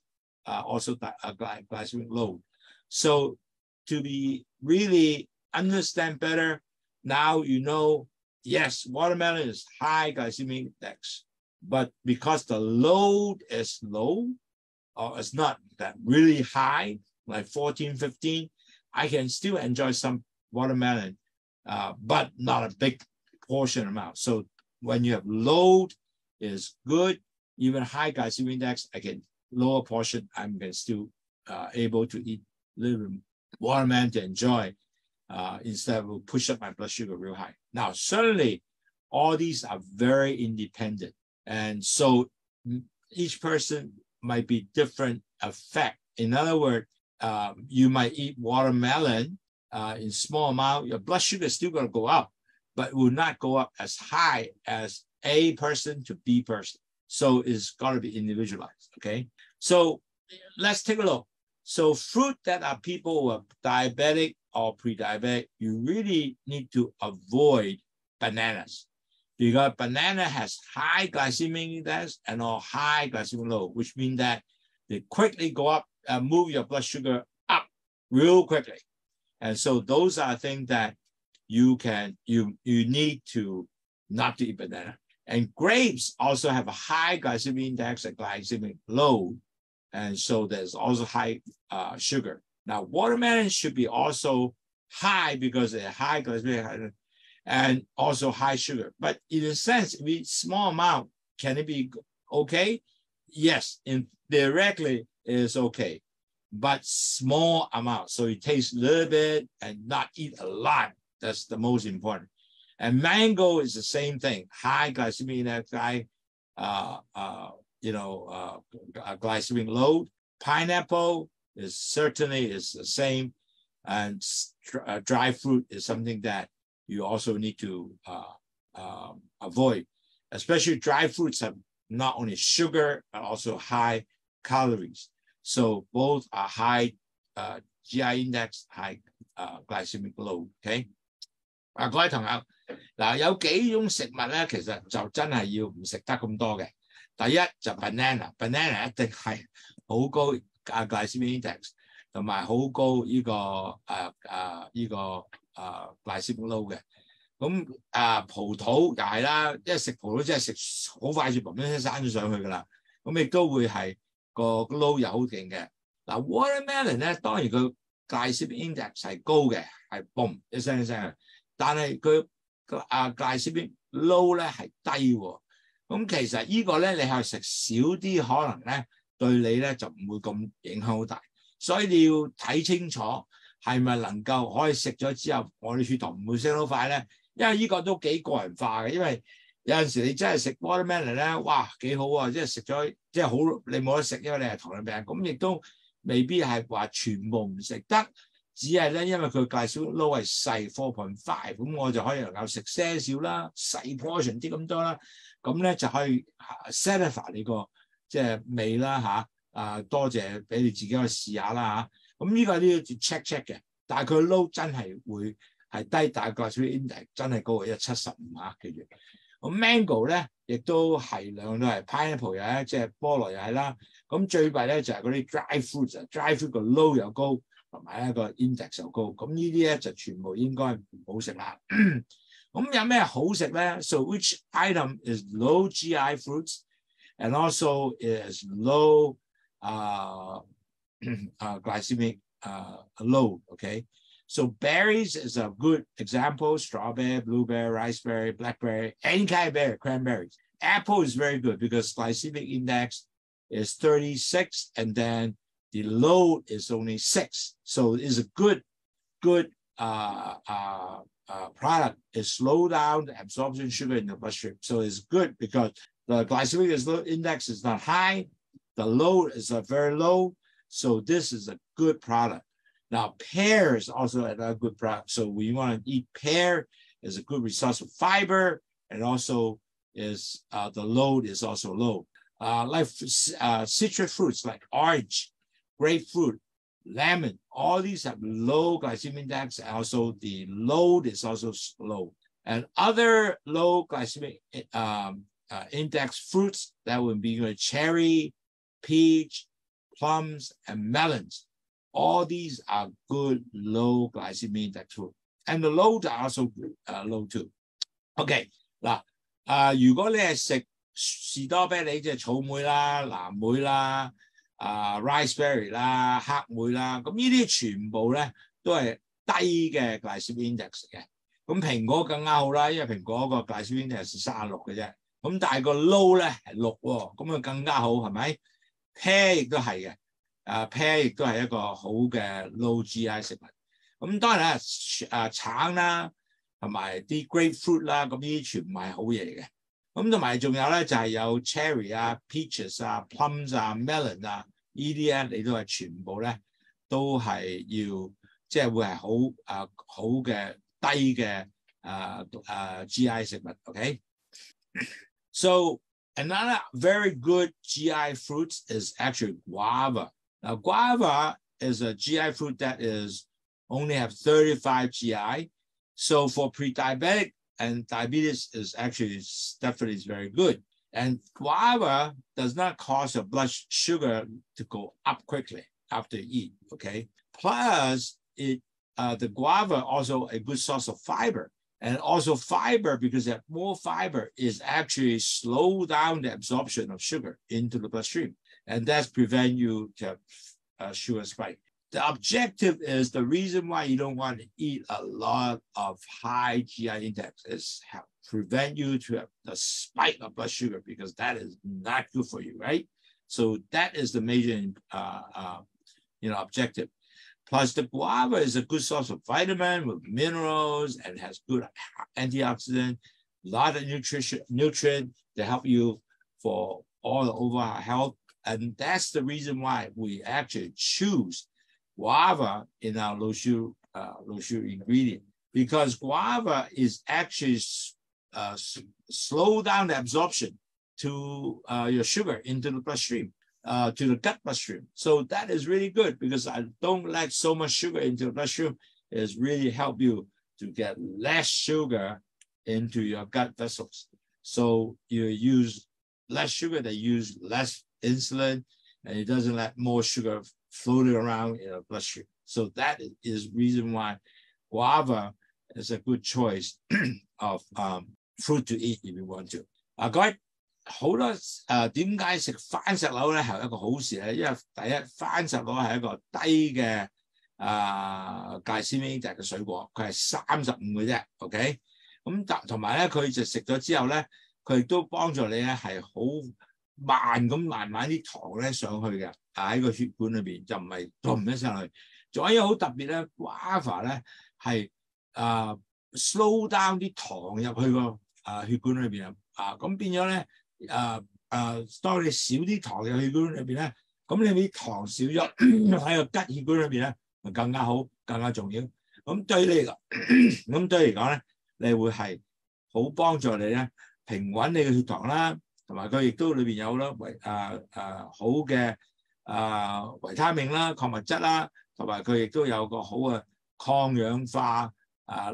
also glycemic load. So to be really understand better, now you know, yes, watermelon is high glycemic index, but because the load is low, or it's not that really high, like 14, 15, I can still enjoy some watermelon, but not a big portion amount. So when you have load is good, even high glycemic index, I can lower portion, I'm still able to eat a little watermelon to enjoy instead of push up my blood sugar real high. Now, certainly, all these are very independent. And so each person might be different effect. In other words, you might eat watermelon in small amount, your blood sugar is still going to go up, but it will not go up as high as A person to B person. So it's got to be individualized, okay? So let's take a look. So fruit that are people who are diabetic or pre-diabetic, you really need to avoid bananas, because banana has high glycemic index and or high glycemic load, which means that they quickly go up and move your blood sugar up real quickly. And so those are things that you need to not to eat banana. And grapes also have a high glycemic index and glycemic load. And so there's also high sugar. Now, watermelon should be also high because they're high glycemic and also high sugar. But in a sense, if we small amount, can it be okay? Yes, theoretically it is okay, but small amount. So it tastes a little bit and not eat a lot. That's the most important. And mango is the same thing, high glycemic index, high glycemic load. Pineapple is certainly the same, and dry fruit is something that you also need to avoid. Especially dry fruits have not only sugar but also high calories. So both are high GI index, high glycemic load. Okay. 各位朋友，嗱有幾種食物咧，其實就真係要唔食得咁多嘅。第一就 banana 一定係好高glycemic index， 同埋好高呢個glycemic load 嘅。咁葡萄又係啦，因為食葡萄真係食好快就砰一聲生咗上去㗎啦。咁亦都會係個 load 又好勁嘅。嗱 watermelon 咧，當然佢 glycemic index 係高嘅，係嘣一聲一聲嘅。但係佢glycemic load 咧係低喎，咁其實呢個咧你係食少啲可能咧對你咧就唔會咁影響好大。所以你要睇清楚係咪能夠可以食咗之後，我哋血糖唔會升得快咧。因為呢個都幾個人化嘅，因為有陣時你真係食 watermelon 咧，哇幾好啊！即係食咗即係好，你冇得食，因為你係糖尿病，咁亦都未必係話全部唔食得，只係咧因為佢介紹 low 係細 4.5，咁我就可以能夠食些少啦，細 portion 啲咁多啦，咁咧就可以 satisfy 你個即係味啦嚇。多謝俾你自己去試下啦嚇。咁呢個都要 check 嘅，但係佢 low 真係會係低，大概 index 真係高過175嚇記住。咁 mango 咧亦都係兩都係 pineapple 又係，即係菠蘿又係啦。咁最弊咧就係嗰啲 dry fruit 個 low 又高，同埋一個 index 又高。咁呢啲咧就全部應該唔好食啦。咁有咩好食咧 ？So which item is low GI fruits and also is low glycemic load? Okay. So berries is a good example. Strawberry, blueberry, raspberry, blackberry, any kind of berry, cranberries. Apple is very good because glycemic index is 36 and then the load is only 6. So it's a good product. It slows down the absorption sugar in the bloodstream. So it's good because the glycemic index is not high. The load is very low. So this is a good product. Now, pear is also another good product. So we want to eat pear is a good resource of fiber, and also is the load is also low. Like citrus fruits like orange, grapefruit, lemon, all these have low glycemic index, and also the load is also low. And other low glycemic index fruits that would be cherry, peach, plums, and melons. All these are good low glycemic index food, and the loads are also low too. OK 嗱，如果你係食士多啤梨，即係草莓啦、藍莓啦、raspberry 啦、黑莓啦，咁呢啲全部咧都係低嘅 glycemic index 嘅。咁蘋果更加好啦，因為蘋果個 glycemic index 36嘅啫。咁但係個 low 咧係6喎，咁啊更加好係咪 ？pear 亦都係嘅。pear 亦都係一個好嘅 low GI 食物。咁當然啦，橙啦，同埋啲 grapefruit 啦，咁呢啲全部係好嘢嘅。咁同埋仲有咧就係有 cherry 啊、peaches 啊、plums 啊、melon 啊，呢啲咧你都係全部咧都係要即係會係好嘅低嘅GI 食物。OK， so another very good GI fruit is actually guava. Now, guava is a GI fruit that is only have 35 GI. So for pre-diabetic and diabetes is actually definitely is very good. And guava does not cause your blood sugar to go up quickly after you eat. Okay. Plus, the guava also a good source of fiber. And also fiber, because that more fiber is actually slow down the absorption of sugar into the bloodstream. And that's prevent you to sugar spike. The objective is the reason why you don't want to eat a lot of high GI index is prevent you to have the spike of blood sugar, because that is not good for you, right? So that is the major objective. Plus, the guava is a good source of vitamin with minerals and has good antioxidant, a lot of nutrient to help you for all the overall health. And that's the reason why we actually choose guava in our low sugar ingredient, because guava is actually slow down the absorption to your sugar into the bloodstream. To the gut bloodstream. So that is really good, because I don't like so much sugar into the bloodstream. It's really help you to get less sugar into your gut vessels. So you use less sugar, they use less insulin, and it doesn't let more sugar floating around in your bloodstream. So that is reason why guava is a good choice of fruit to eat if you want to. 各位好多點解食番石榴咧係一個好事咧？因為第一，番石榴係一個低嘅glycemic index嘅水果，佢係35嘅啫。OK， 咁同埋咧佢就食咗之後咧，佢亦都幫助你咧係好慢咁慢慢啲糖咧上去嘅，喺個血管裏邊就唔係咚一上去。仲有一樣好特別咧 ，guava 咧係slow down 啲糖入去個血管裏邊咁變咗咧當你少啲糖入血管裏邊咧，咁你啲糖少咗喺個吉血管裏邊咧，就更加好，更加重要。咁對你嚟講咧，你會係好幫助你咧平穩你嘅血糖啦，同埋佢亦都裏邊有啦好嘅維他命啦、礦物質啦，同埋佢亦都有個好嘅抗氧化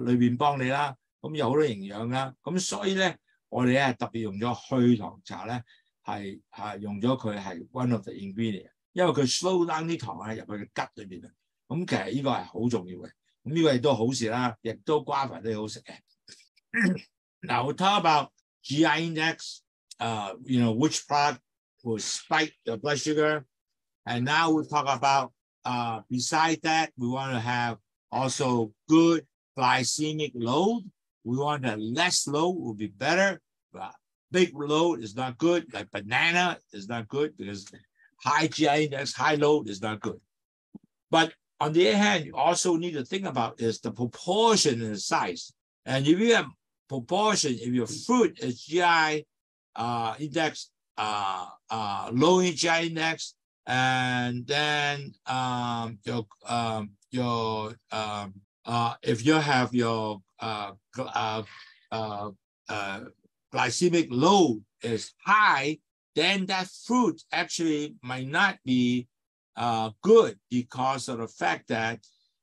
裏邊幫你啦。咁有好多營養啦。咁所以咧，我哋咧特別用咗去糖茶咧，係用咗佢係 one of the ingredient， 因為佢 slow down 啲糖入去嘅吉裏邊啊。咁其實呢個係好重要嘅。咁呢個亦都好事啦，亦都 guava 都好食嘅。Now we'll talk about GI index, which product will spike the blood sugar. And now we'll talk about, besides that, we want to have also good glycemic load. We want a less load will be better. Big load is not good, like banana is not good because high GI index, high load is not good. But on the other hand, you also need to think about is the proportion and the size. And if you have proportion, if your fruit is GI index, low in GI index, and then if you have your glycemic load is high, then that fruit actually might not be good because of the fact that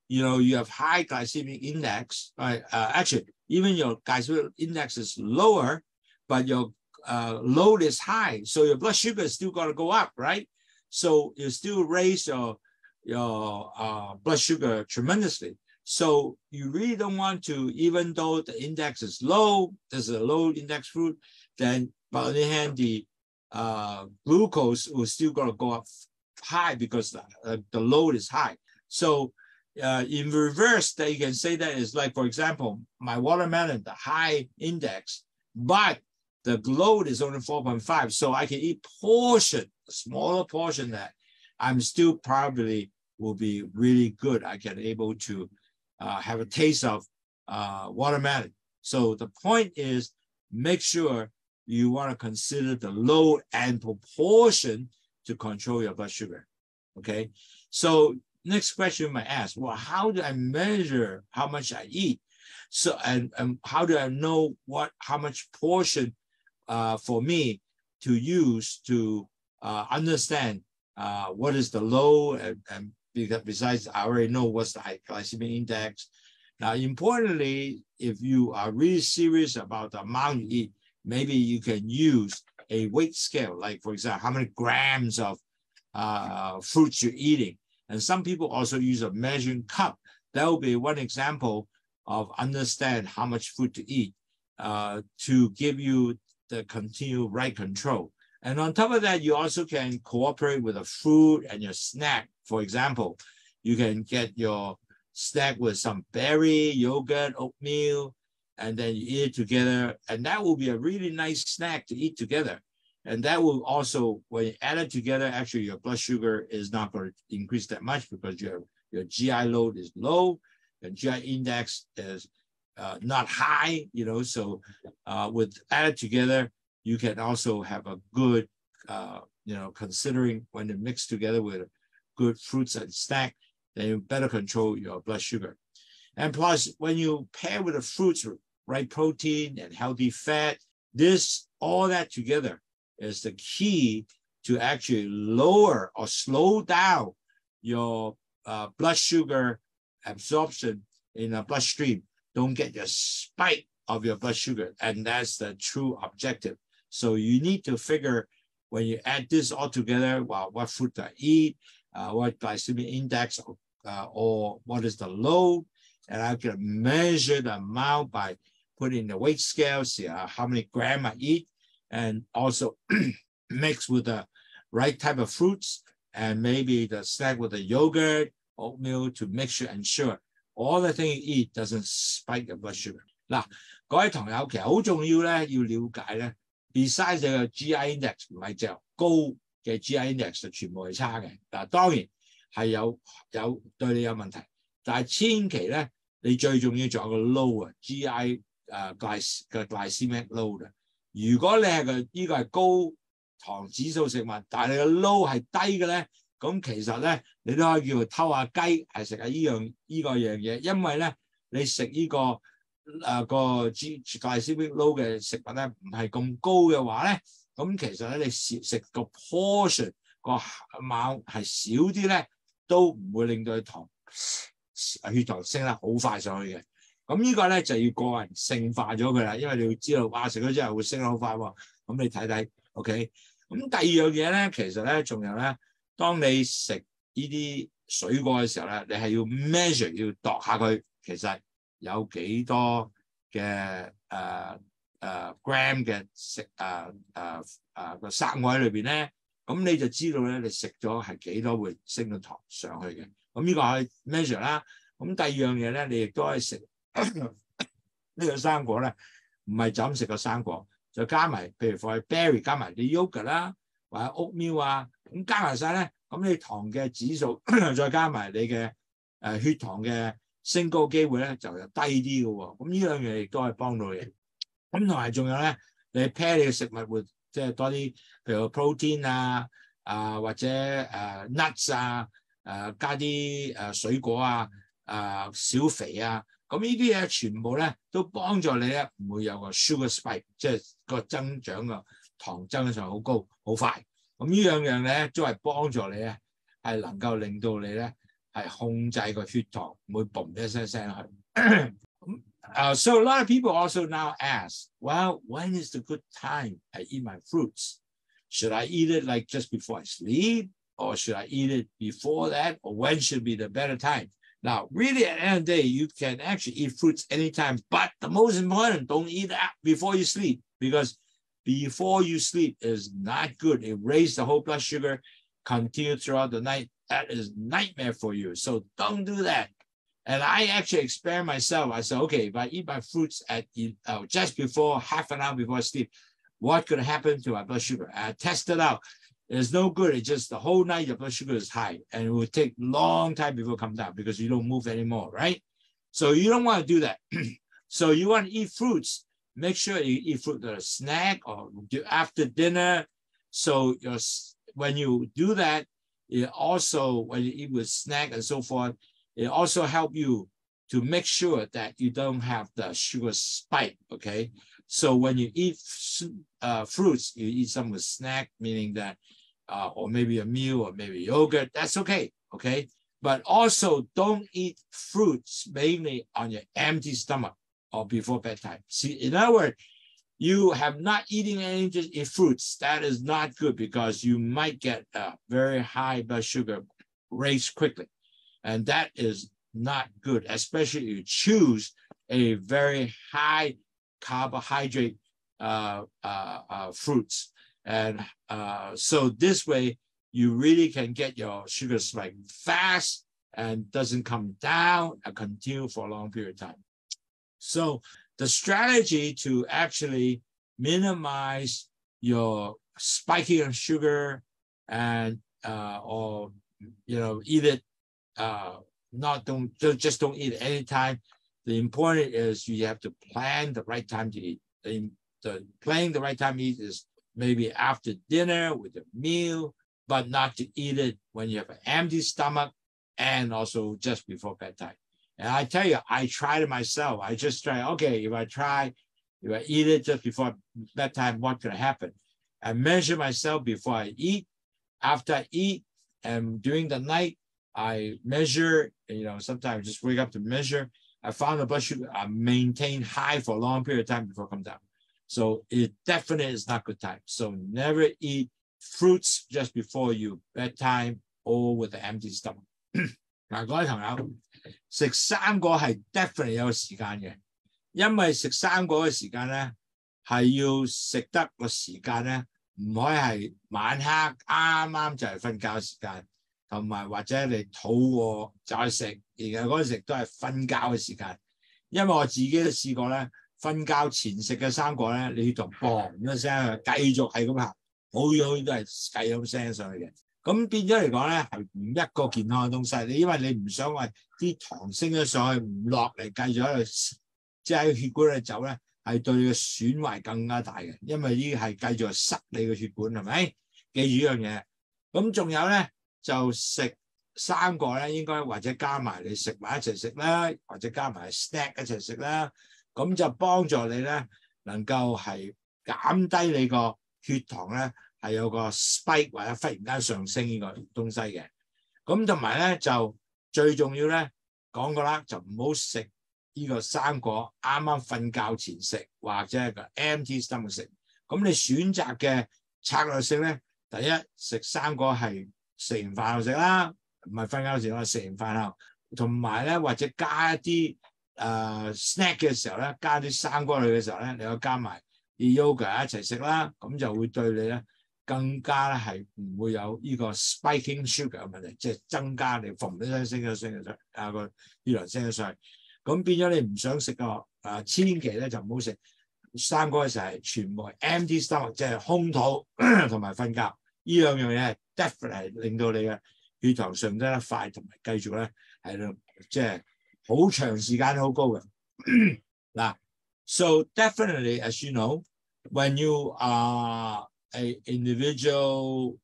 you have high glycemic index. Right? Actually, even your glycemic index is lower, but your load is high, so your blood sugar is still going to go up, right? So you still raise your blood sugar tremendously. So you really don't want to, even though the index is low, there's a low index fruit, then on the other hand, the glucose will still going to go up high because the load is high. So in reverse, that you can say that is like, for example, my watermelon, the high index, but the load is only 4.5. So I can eat a smaller portion that I'm still probably will be really good. I can able to have a taste of watermelon. So the point is, make sure you want to consider the load and proportion to control your blood sugar. Okay. So next question you might ask, well, how do I measure how much I eat? So, and how do I know how much portion for me to use to understand what is the low, and because besides I already know what's the glycemic index. Now, importantly, if you are really serious about the amount you eat, maybe you can use a weight scale, like for example, how many grams of fruits you're eating. And some people also use a measuring cup. That will be one example of understand how much food to eat to give you the continued right control. And on top of that, you also can cooperate with a fruit and your snack. For example, you can get your snack with some berry, yogurt, oatmeal, and then you eat it together. And that will be a really nice snack to eat together. And that will also, when you add it together, actually your blood sugar is not going to increase that much because your GI load is low, your GI index is not high, so with added together, you can also have a good, considering when it mixed together with good fruits and snack, then you better control your blood sugar. And plus, when you pair with the fruits, right protein and healthy fat, all that together is the key to actually lower or slow down your blood sugar absorption in a bloodstream. Don't get your spike of your blood sugar, and that's the true objective. So you need to figure when you add this all together, what food to eat, what glycemic index, or what is the load, and I can measure the amount by putting the weight scale, see how many grams I eat, and also mix with the right type of fruits, and maybe the snack with the yogurt, oatmeal to ensure all the things you eat doesn't spike your blood sugar. 嗱，各位朋友，其實好重要咧，要了解咧 besides 你個 GI index 唔係就高嘅 GI index 就全部係差嘅。嗱，當然係有對你有問題，但係千祈咧，你最重要仲有個 low 啊 ，GI glycemic load 啊。如果你係呢個係高糖指數食物，但係你個 low 係低嘅咧，咁其實咧你都可以叫佢偷下雞，係食下呢個樣嘢，因為咧你食呢個個 glycemic load 嘅食物咧唔係咁高嘅話咧，咁其實咧你食個 portion 個碼係少啲咧，都唔會令到佢血糖升得好快上去嘅。咁呢個咧就要個人性化咗佢啦，因為你要知道哇食咗之後會升得好快喎。咁你睇睇 ，OK。咁第二樣嘢咧，其實咧仲有咧，當你食呢啲水果嘅時候咧，你係要 measure 要度下佢，其實有幾多嘅gram 嘅個生果喺裏邊咧，咁你就知道咧你食咗係幾多會升到糖上去嘅。咁呢個可以 measure 啦。咁第二樣嘢咧，你亦都可以食呢個生果咧，唔係就咁食個生果，就加埋譬如放喺 berry 加埋啲 yogurt 啦，或者 oatmeal 啊，咁加埋晒咧，咁你糖嘅指數再加埋你嘅血糖嘅升高機會咧就低啲嘅喎。咁呢兩樣亦都係幫到你。咁同埋仲有咧，你 pair 你嘅食物會即係多啲，譬如 protein 啊，或者nuts 啊，加啲水果啊，小肥啊，咁呢啲嘢全部咧都幫助你咧唔會有個 sugar spike， 即係個增長個糖增上好高好快。咁呢兩樣咧都係幫助你咧係能夠令到你咧係控制個血糖唔會嘣一聲去。So a lot of people also now ask, well, when is the good time I eat my fruits? Should I eat it like just before I sleep? Or should I eat it before that? Or when should be the better time? Now, really, at the end of the day, you can actually eat fruits anytime. But the most important, don't eat that before you sleep. Because before you sleep is not good. It raises the whole blood sugar, continue throughout the night. That is nightmare for you. So don't do that. And I actually experiment myself. I said, okay, if I eat my fruits at just before, half an hour before I sleep, what could happen to my blood sugar? I tested out. It's no good. It's just the whole night your blood sugar is high, and it will take a long time before it comes down because you don't move anymore, right? So you don't want to do that. So you want to eat fruits. Make sure you eat fruit as a snack or after dinner. So when you do that, it also, when you eat with snack and so forth, it also help you to make sure that you don't have the sugar spike, okay? So when you eat fruits, you eat some with snack, meaning that, or maybe a meal or maybe yogurt, that's okay, okay? But also don't eat fruits mainly on your empty stomach or before bedtime. See, in other words, you have not eating any just eat fruits. That is not good because you might get a very high blood sugar raised quickly. And that is not good, especially if you choose a very high carbohydrate fruits. And so this way, you really can get your sugar spike fast and doesn't come down and continue for a long period of time. So the strategy to actually minimize your spiking of sugar and or eat it just don't eat it anytime. The important is you have to plan the right time to eat. Planning the right time to eat is maybe after dinner with a meal, but not to eat it when you have an empty stomach and also just before bedtime. And I tell you, I tried it myself. I just tried, okay, if I eat it just before bedtime, what could happen? I measure myself before I eat, after I eat, and during the night, I measure, sometimes just wake up to measure. I found the blood sugar maintained high for a long period of time before it comes down. So it definitely is not good time. So never eat fruits just before you bedtime or with an empty stomach. 嗱，各位朋友，食生果係 definitely 有個時間嘅，因為食生果嘅時間咧係要食得個時間咧，唔可以係晚黑啱啱就係瞓覺時間。同埋或者你肚餓就去食，而家嗰陣食都係瞓覺嘅時間。因為我自己都試過咧，瞓覺前食嘅生果咧，你血糖嘣一聲繼續係咁行，好遠都係計咁聲上去嘅。咁變咗嚟講咧，係唔一個健康嘅東西。因為你唔想話啲糖升咗上去唔落嚟，繼續喺度即係喺血管度走咧，係對你嘅損壞更加大嘅。因為呢係繼續塞你嘅血管，係咪？記住呢樣嘢。咁仲有咧，就食生果咧，應該或者加埋你食埋一齊食啦，或者加埋 snack 一齊食啦。咁就幫助你咧，能夠係減低你個血糖咧。係有個 spike 或者忽然間上升呢個東西嘅，咁同埋咧就最重要咧講過啦，就唔好食呢個生果啱啱瞓覺前食或者係個 empty stomach 食。咁你選擇嘅策略性咧，第一食生果係食完飯後食啦，唔係瞓覺時我食完飯後，同埋咧或者加一啲snack 嘅時候咧，加啲生果類嘅時候咧，你可以加埋啲 yogurt 一齊食啦，咁就會對你咧。更加咧係唔會有呢個 spiking sugar 嘅問題，即係增加你逢啲升咗上啊個血糖升咗上去，咁變咗你唔想食個千祈咧就唔好食生果嘅時候係全部 empty stomach， 即係空肚同埋瞓覺，呢兩樣嘢係 definitely 係令到你嘅血糖上升得快，同埋繼續咧係即係好長時間好高嘅嗱。So definitely as you know, when you are an individual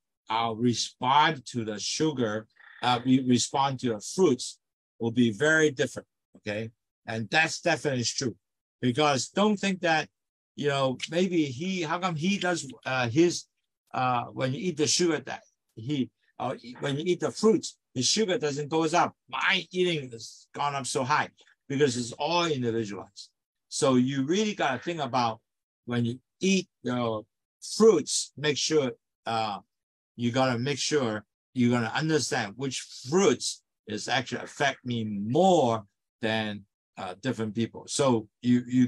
respond to the sugar, respond to the fruits will be very different, okay? And that's definitely true. Because don't think that, you know, maybe how come he does when you eat the sugar that when you eat the fruits, the sugar doesn't goes up. My eating has gone up so high because it's all individualized. So you really got to think about when you eat your fruits, make sure you gotta make sure you're gonna understand which fruits is actually affect me more than different people. So you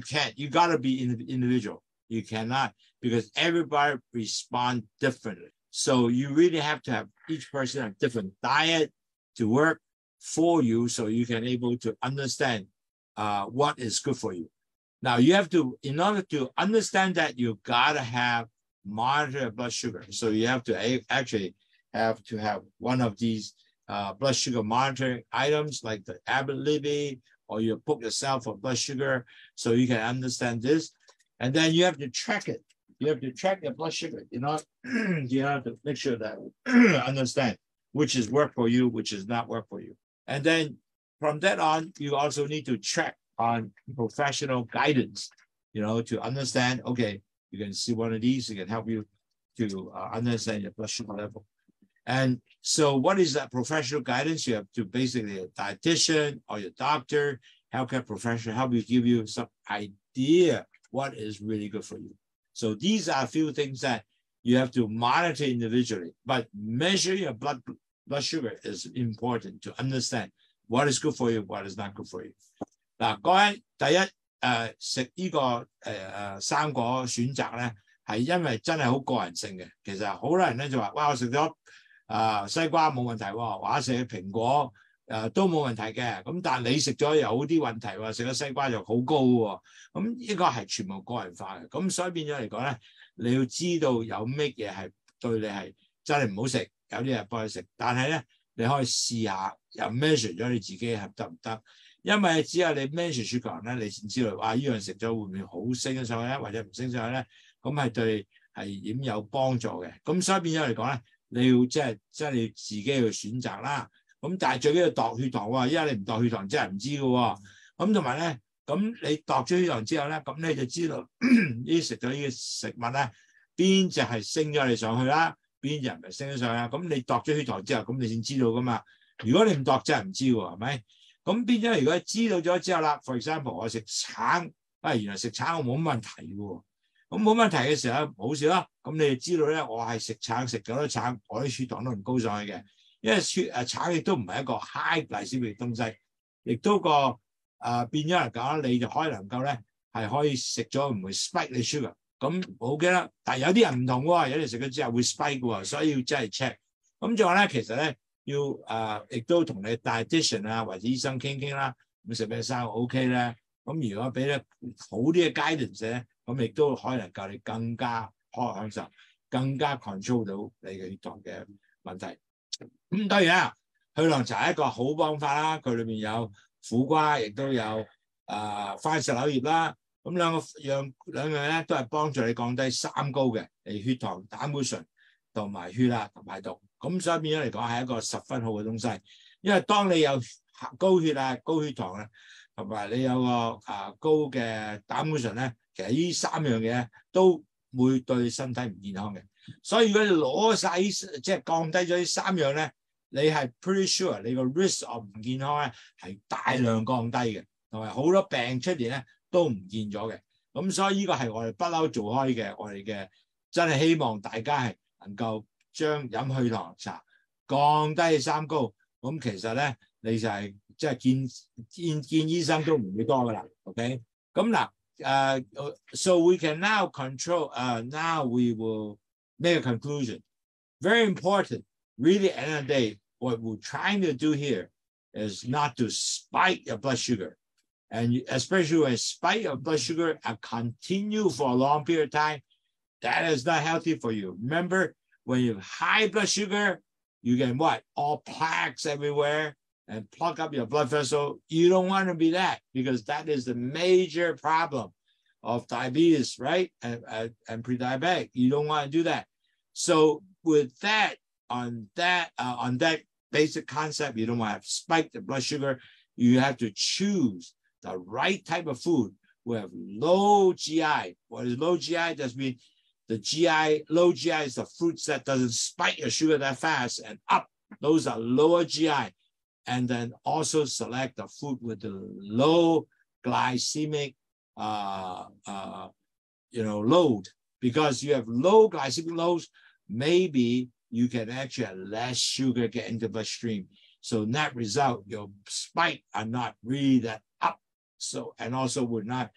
gotta be individual. You cannot, because everybody respond differently. So you really have to have each person a different diet to work for you, so you can able to understand what is good for you. Now you have to, in order to understand that, you gotta have monitor your blood sugar. So you have to actually have one of these blood sugar monitoring items like the Abbott Libby, or you book yourself for blood sugar so you can understand this. And then you have to track it. You have to track your blood sugar. You know, you have to make sure that understand which is work for you, which is not work for you. And then from that on, you also need to track on professional guidance, you know, to understand, okay, you can see one of these, it can help you to understand your blood sugar level. And so what is that professional guidance? You have to basically a dietitian or your doctor, healthcare professional, help you give you some idea what is really good for you. So these are a few things that you have to monitor individually, but measure your blood sugar is important to understand what is good for you, what is not good for you. 嗱，各位第一食呢個生果選擇咧，係因為真係好個人性嘅。其實好多人咧就話：哇，我食咗西瓜冇問題喎，或者食蘋果都冇問題嘅。咁但係你食咗有啲問題喎，食咗西瓜就好高喎。咁呢個係全部個人化嘅。咁所以變咗嚟講咧，你要知道有乜嘢係對你係真係唔好食，有啲人幫你食。但係咧，你可以試下又 measure 咗你自己係得唔得？因為只有你 measure 血糖咧，你先知道哇！呢樣食咗會唔會好升咗上去咧，或者唔升上去咧？咁係對係點有幫助嘅。咁所以變咗嚟講咧，你要即係你自己去選擇啦。咁但係最緊要度血糖喎，因為你唔度血糖真係唔知嘅喎。咁同埋咧，咁你度咗血糖之後咧，咁你就知道呢食咗呢個食物咧，邊隻係升咗你上去啦，邊隻唔係升咗上去啦。咁你度咗血糖之後，咁你先知道噶嘛。如果你唔度真係唔知喎，係咪？咁變咗，如果知道咗之後啦 ，for example， 我食橙，原來食橙我冇乜問題嘅喎。咁冇問題嘅時候，好少啦。咁你就知道咧，我係食橙食幾多橙，我啲血糖都唔高上去嘅。因為橙亦都唔係一個 high glycemic 嘅東西，亦都個變咗嚟講，你就可以能夠咧係可以食咗唔會 spike 你 sugar。咁好嘅啦，但係有啲人唔同喎，有啲食咗之後會 spike 嘅喎，所以要真係 check。咁仲有咧，其實咧。要亦都同你 dietitian 或者醫生傾傾啦，咁食咩生 OK 咧？咁如果俾得好啲嘅 guidance 咧，咁亦都可能教你更加可享受，更加 control 到你嘅血糖嘅問題。咁當然啦，去糖茶係一個好方法啦，佢裏面有苦瓜，亦都有番石榴葉啦。咁兩樣咧都係幫助你降低三高嘅，你血糖、膽固醇同埋血壓同排毒。咁所以變咗嚟講係一個十分好嘅東西，因為當你有高血壓、高血糖咧，同埋你有個高嘅膽固醇咧，其實呢三樣嘢都會對身體唔健康嘅。所以如果你攞晒即係降低咗呢三樣咧，你係 pretty sure 你個 risk of 唔健康咧係大量降低嘅，同埋好多病出現咧都唔見咗嘅。咁所以呢個係我哋不嬲做開嘅，我哋嘅真係希望大家係能夠將飲去糖茶降低三高。咁其實咧你就係即係見醫生都唔會多噶啦。OK， 咁嗱so we can now control now we will make a conclusion. Very important. Really, at the end of the day, what we're trying to do here is not to spike your blood sugar. And especially when spike your blood sugar and continue for a long period of time, that is not healthy for you. Remember, when you have high blood sugar, you get what? All plaques everywhere and plug up your blood vessel. You don't want to be that because that is the major problem of diabetes, right? And pre-diabetic. You don't want to do that. So with that, on that basic concept, you don't want to spike the blood sugar. You have to choose the right type of food. We have low GI. What is low GI? That means the GI, low GI is the fruits that doesn't spike your sugar that fast and up. Those are lower GI. And then also select the food with the low glycemic load. Because you have low glycemic loads, maybe you can actually have less sugar get into the bloodstream. So net result, your spike are not really that up. So, and also would not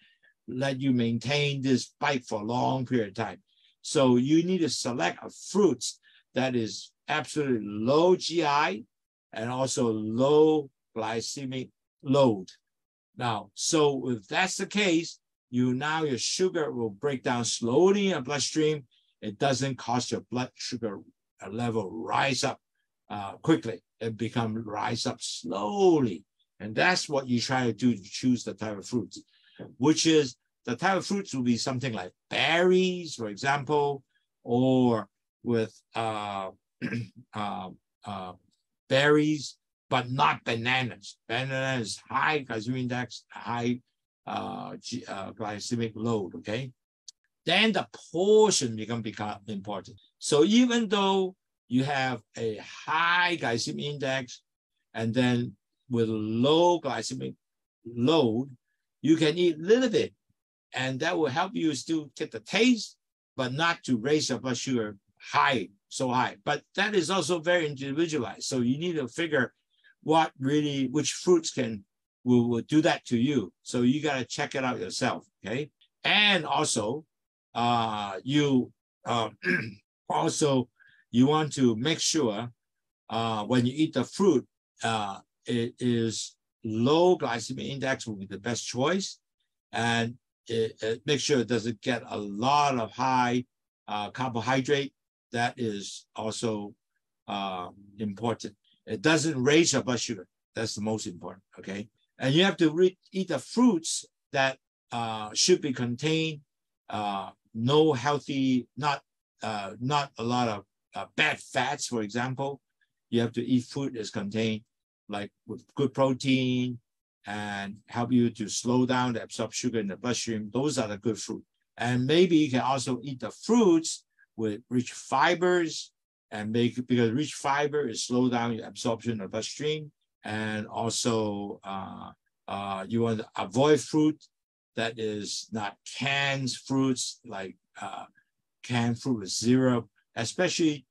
let you maintain this spike for a long period of time. So you need to select a fruits that is absolutely low GI and also low glycemic load. Now, so if that's the case, your sugar will break down slowly in the bloodstream. It doesn't cause your blood sugar level rise up quickly. It rise up slowly. And that's what you try to do to choose the type of fruits, which is the type of fruits will be something like berries, for example, or with berries, but not bananas. Bananas high glycemic index, high glycemic load, okay? Then the portion become important. So even though you have a high glycemic index and then with low glycemic load, you can eat a little bit and that will help you still get the taste, but not to raise your blood sugar so high. But that is also very individualized. So you need to figure which fruits will do that to you. So you got to check it out yourself, okay? And also, you want to make sure when you eat the fruit, it is low glycemic index will be the best choice, and make sure it doesn't get a lot of high carbohydrate. That is also important. It doesn't raise your blood sugar. That's the most important, okay? And you have to eat the fruits that should be contained no healthy, not a lot of bad fats, for example. You have to eat food that's contained like with good protein and help you to slow down the absorb sugar in the bloodstream. Those are the good fruit. And maybe you can also eat the fruits with rich fibers because rich fiber is slow down your absorption in the bloodstream. And also you want to avoid fruit that is not canned fruits like canned fruit with syrup, especially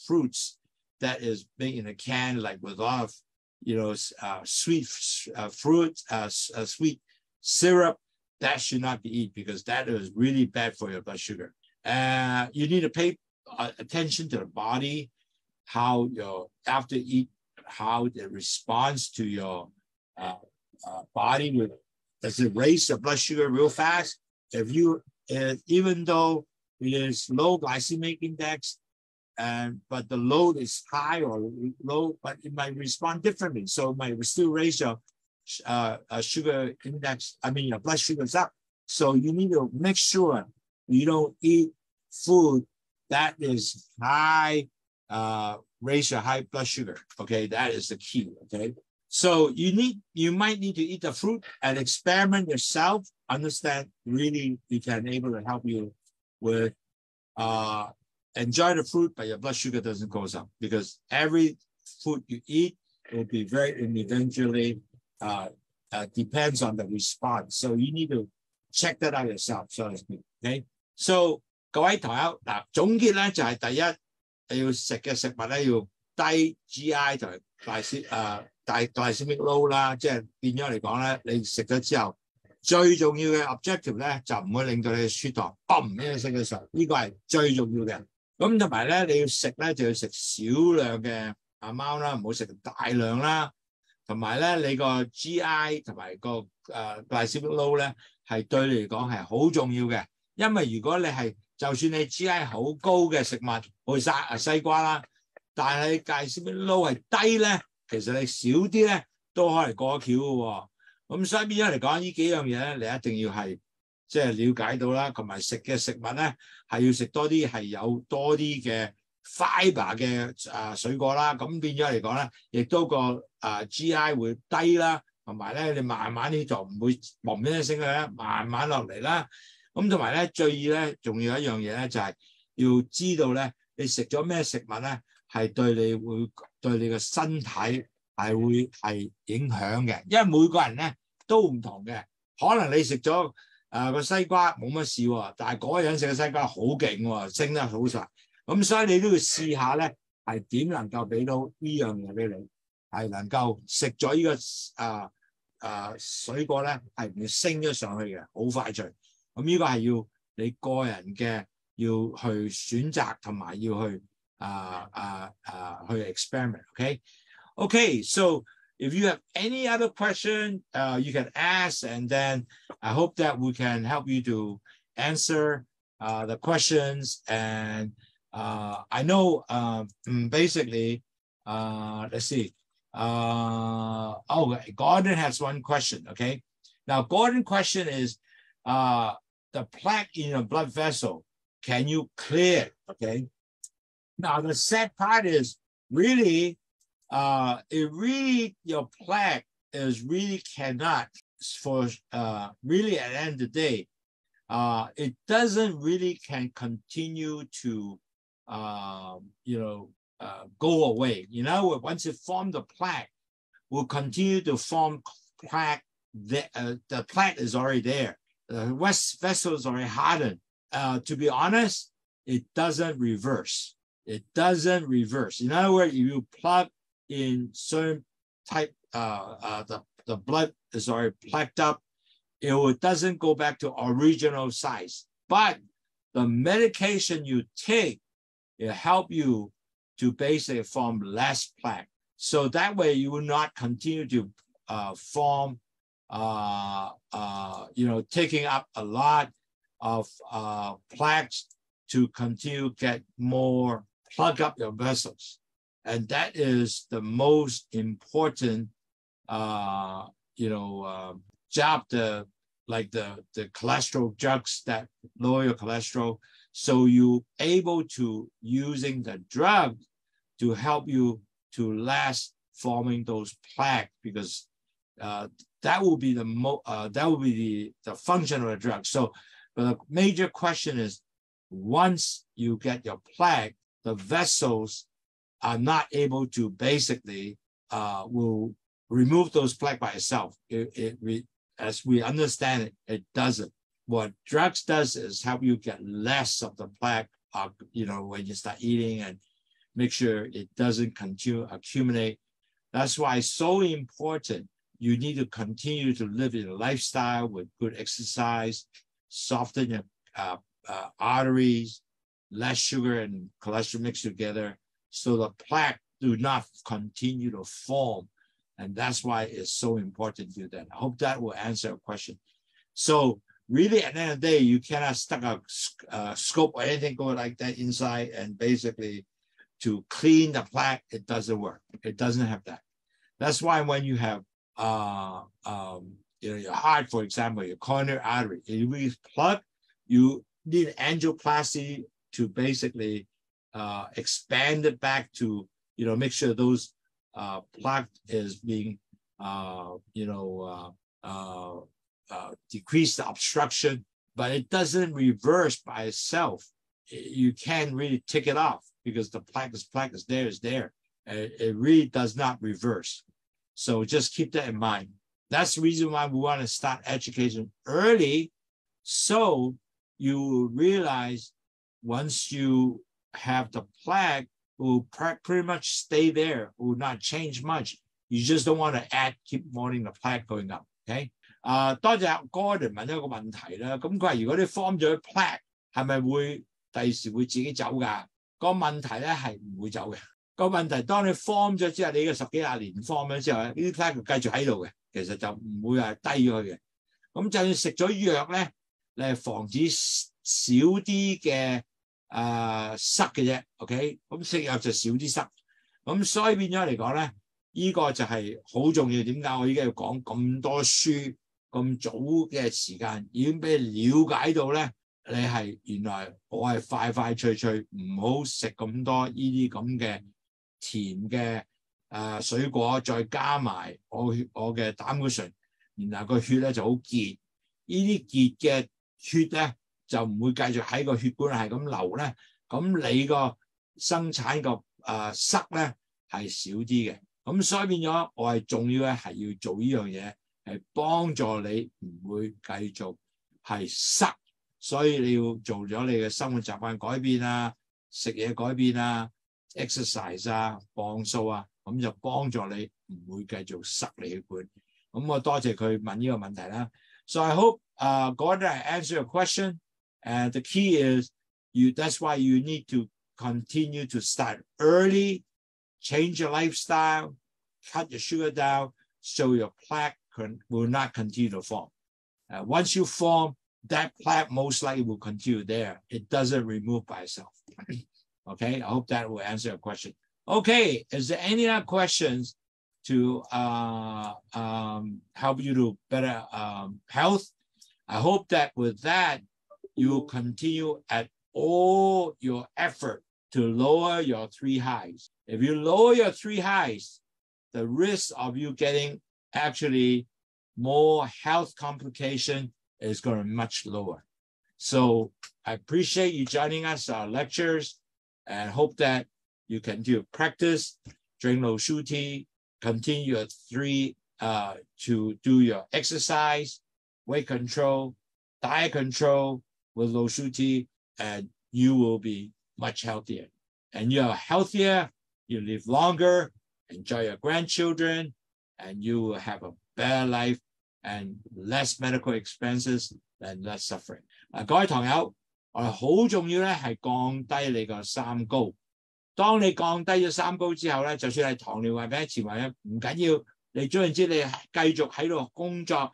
fruits that is made in a can like with a lot of sweet fruit, sweet syrup. That should not be eaten because that is really bad for your blood sugar. You need to pay attention to the body, how after eat, how it responds to your body with does it raise the blood sugar real fast? If you, even though it is low glycemic index, but the load is high or low, but it might respond differently. So it might still raise your sugar index. I mean, your blood sugar is up. So you need to make sure you don't eat food that is high, raise your high blood sugar. Okay, that is the key. Okay, so you might need to eat the fruit and experiment yourself. Understand really we can able to help you with enjoy the fruit, but your blood sugar doesn't go up because every food you eat will be eventually depends on the response. So you need to check that out yourself, so to speak. Okay, so 各位朋友嗱，總結咧就係第一，你要食嘅食物咧要低 GI 同埋大 glycemic load 啦，即係變咗嚟講咧，你食咗之後，最重要嘅 objective 咧就唔會令到你嘅血糖嘣一聲嘅時候，呢個係最重要嘅。咁同埋咧，你要食咧就要食少量嘅amount啦，唔好食大量啦。同埋咧，你個 GI 同埋個glycemic load 咧係對你嚟講係好重要嘅，因為如果你係就算你 GI 好高嘅食物，好似西瓜啦，但係 glycemic load 係低咧，其實你少啲咧都可能過橋嘅喎。咁所以變咗嚟講，呢幾樣嘢咧，你一定要係即係了解到啦，同埋食嘅食物咧係要食多啲係有多啲嘅 fiber 嘅水果啦，咁變咗嚟講咧，亦都個GI 會低啦，同埋咧你慢慢呢就唔會嘣一聲嘅咧，慢慢落嚟啦。咁同埋咧最咧仲要一樣嘢咧就係要知道咧，你食咗咩食物咧係對你嘅身體係影響嘅，因為每個人咧都唔同嘅，可能你食咗個西瓜冇乜事喎，但係嗰個人食嘅西瓜好勁喎，升得好晒。咁所以你都要試下咧，係點能夠俾到呢樣嘢俾你，係能夠食咗呢個水果咧，係唔會升咗上去嘅，好快脆。咁呢個係要你個人嘅要去選擇同埋要去去 experiment。Okay, so if you have any other question, you can ask, and then I hope that we can help you to answer the questions. And I know basically, let's see. Gordon has one question. Okay, now Gordon's question is the plaque in your blood vessel. Can you clear it? Okay. Now the sad part is really. Your plaque is really cannot for really at the end of the day, it doesn't really can continue to go away. Once it formed the plaque, will continue to form plaque. The plaque is already there. The vessel is already hardened. To be honest, it doesn't reverse. It doesn't reverse. In other words, if you plug in certain type, the blood is already plaqued up, it doesn't go back to original size. But the medication you take, it help you to basically form less plaque. So that way you will not continue to form, taking up a lot of plaques to continue to get more, plug up your vessels. And that is the most important, job, like the cholesterol drugs that lower your cholesterol. So you're able to using the drug to help you to last forming those plaques, because that will be the function of the drug. So the major question is, once you get your plaque, the vessels are not able to basically will remove those plaques by itself. As we understand it, it doesn't. What drugs does is help you get less of the plaque, when you start eating, and make sure it doesn't continue accumulate. That's why it's so important. You need to continue to live in a lifestyle with good exercise, soften your arteries, less sugar and cholesterol mixed together, so the plaque do not continue to form And that's why it's so important to do that. I hope that will answer your question. So really, at the end of the day, you cannot stuck a scope or anything going like that inside and basically to clean the plaque, it doesn't work. It doesn't have that. That's why when you have your heart, for example, your coronary artery, if you plug, you need angioplasty to basically expand it back to, make sure those plaque is being, decrease the obstruction, but it doesn't reverse by itself. You can't really take it off because the plaque is there. It really does not reverse. So just keep that in mind. That's the reason why we want to start education early, so you realize once you have the plaque, it will pretty much stay there, it will not change much. You just don't want to keep wanting the plaque going up. Okay? 多謝 Gordon 問一個問題啦。咁佢話如果你 form 咗 plaque， 係咪會第時會自己走㗎？個問題咧係唔會走嘅。個問題當你 form 咗之後，你嘅10幾20年 form 咗之後咧，呢啲 plaque 繼續喺度嘅，其實就唔會係低咗去嘅。咁就算食咗藥咧，你係防止少啲嘅塞嘅啫。OK， 咁食藥就少啲塞。咁所以變咗嚟講咧，呢個就係好重要。點解我依家要講咁多書？咁早嘅時間已經俾你了解到咧，你係原來我係快快脆脆，唔好食咁多呢啲咁嘅甜嘅水果，再加埋我嘅膽固醇，然後個血咧就好結。呢啲結嘅血咧就唔會繼續喺個血管係咁流咧，咁你個生產個塞咧係少啲嘅。咁所以變咗我係重要咧係要做呢樣嘢。係幫助你唔會繼續係塞，所以你要做咗你嘅生活習慣改變啊，食嘢改變啊 ，exercise 啊，磅數啊，咁就幫助你唔會繼續塞你血管。咁我多謝佢問呢個問題啦。So I hope Gordon I answer your question. And the key is that's why you need to continue to start early, change your lifestyle, cut your sugar down, so your plaque will not continue to form. Once you form, that plaque most likely will continue there. It doesn't remove by itself. Okay, I hope that will answer your question. Okay, is there any other questions to help you to better health? I hope that with that, you will continue at all your effort to lower your 3 highs. If you lower your 3 highs, the risk of you getting actually more health complication is going to be much lower. So I appreciate you joining us, our lectures, and hope that you can do practice, drink low shu tea, continue your 3 to do your exercise, weight control, diet control with low shu tea, and you will be much healthier. And you are healthier, you live longer, enjoy your grandchildren, and you will have a better life and less medical expenses and less suffering. 各位堂友，我哋好重要咧，係降低你個三高。當你降低咗三高之後咧，就算係糖尿病、前患咧，唔緊要，你總言之，你繼續喺度工作，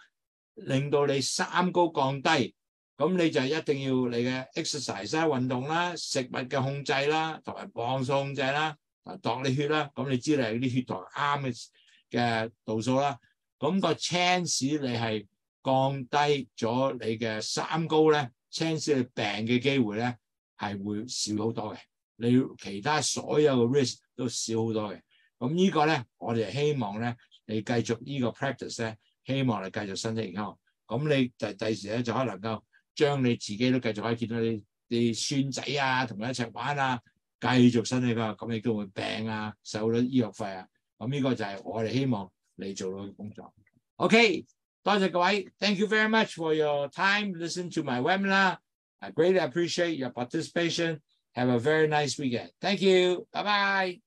令到你三高降低，咁你就一定要你嘅 exercise 啦、運動啦、食物嘅控制啦，同埋磅數控制啦，度你血啦，咁你知你係啲血糖啱嘅度數啦。咁個 chance 你係降低咗你嘅三高咧 ，chance 你病嘅機會咧係會少好多嘅。你其他所有嘅 risk 都少好多嘅。咁呢個咧，我哋希望咧，你繼續呢個 practice 咧，希望你繼續身體健康。咁你第時咧就可能夠將你自己都繼續可以見到你孫仔啊，同佢一齊玩啊，繼續身體健康，咁你都會病啊，使好多醫藥費啊。咁呢個就係我哋希望你做到嘅工作。OK， 多謝各位 ，Thank you very much for your time. Listen to my webinar. I greatly appreciate your participation. Have a very nice weekend. Thank you. Bye bye.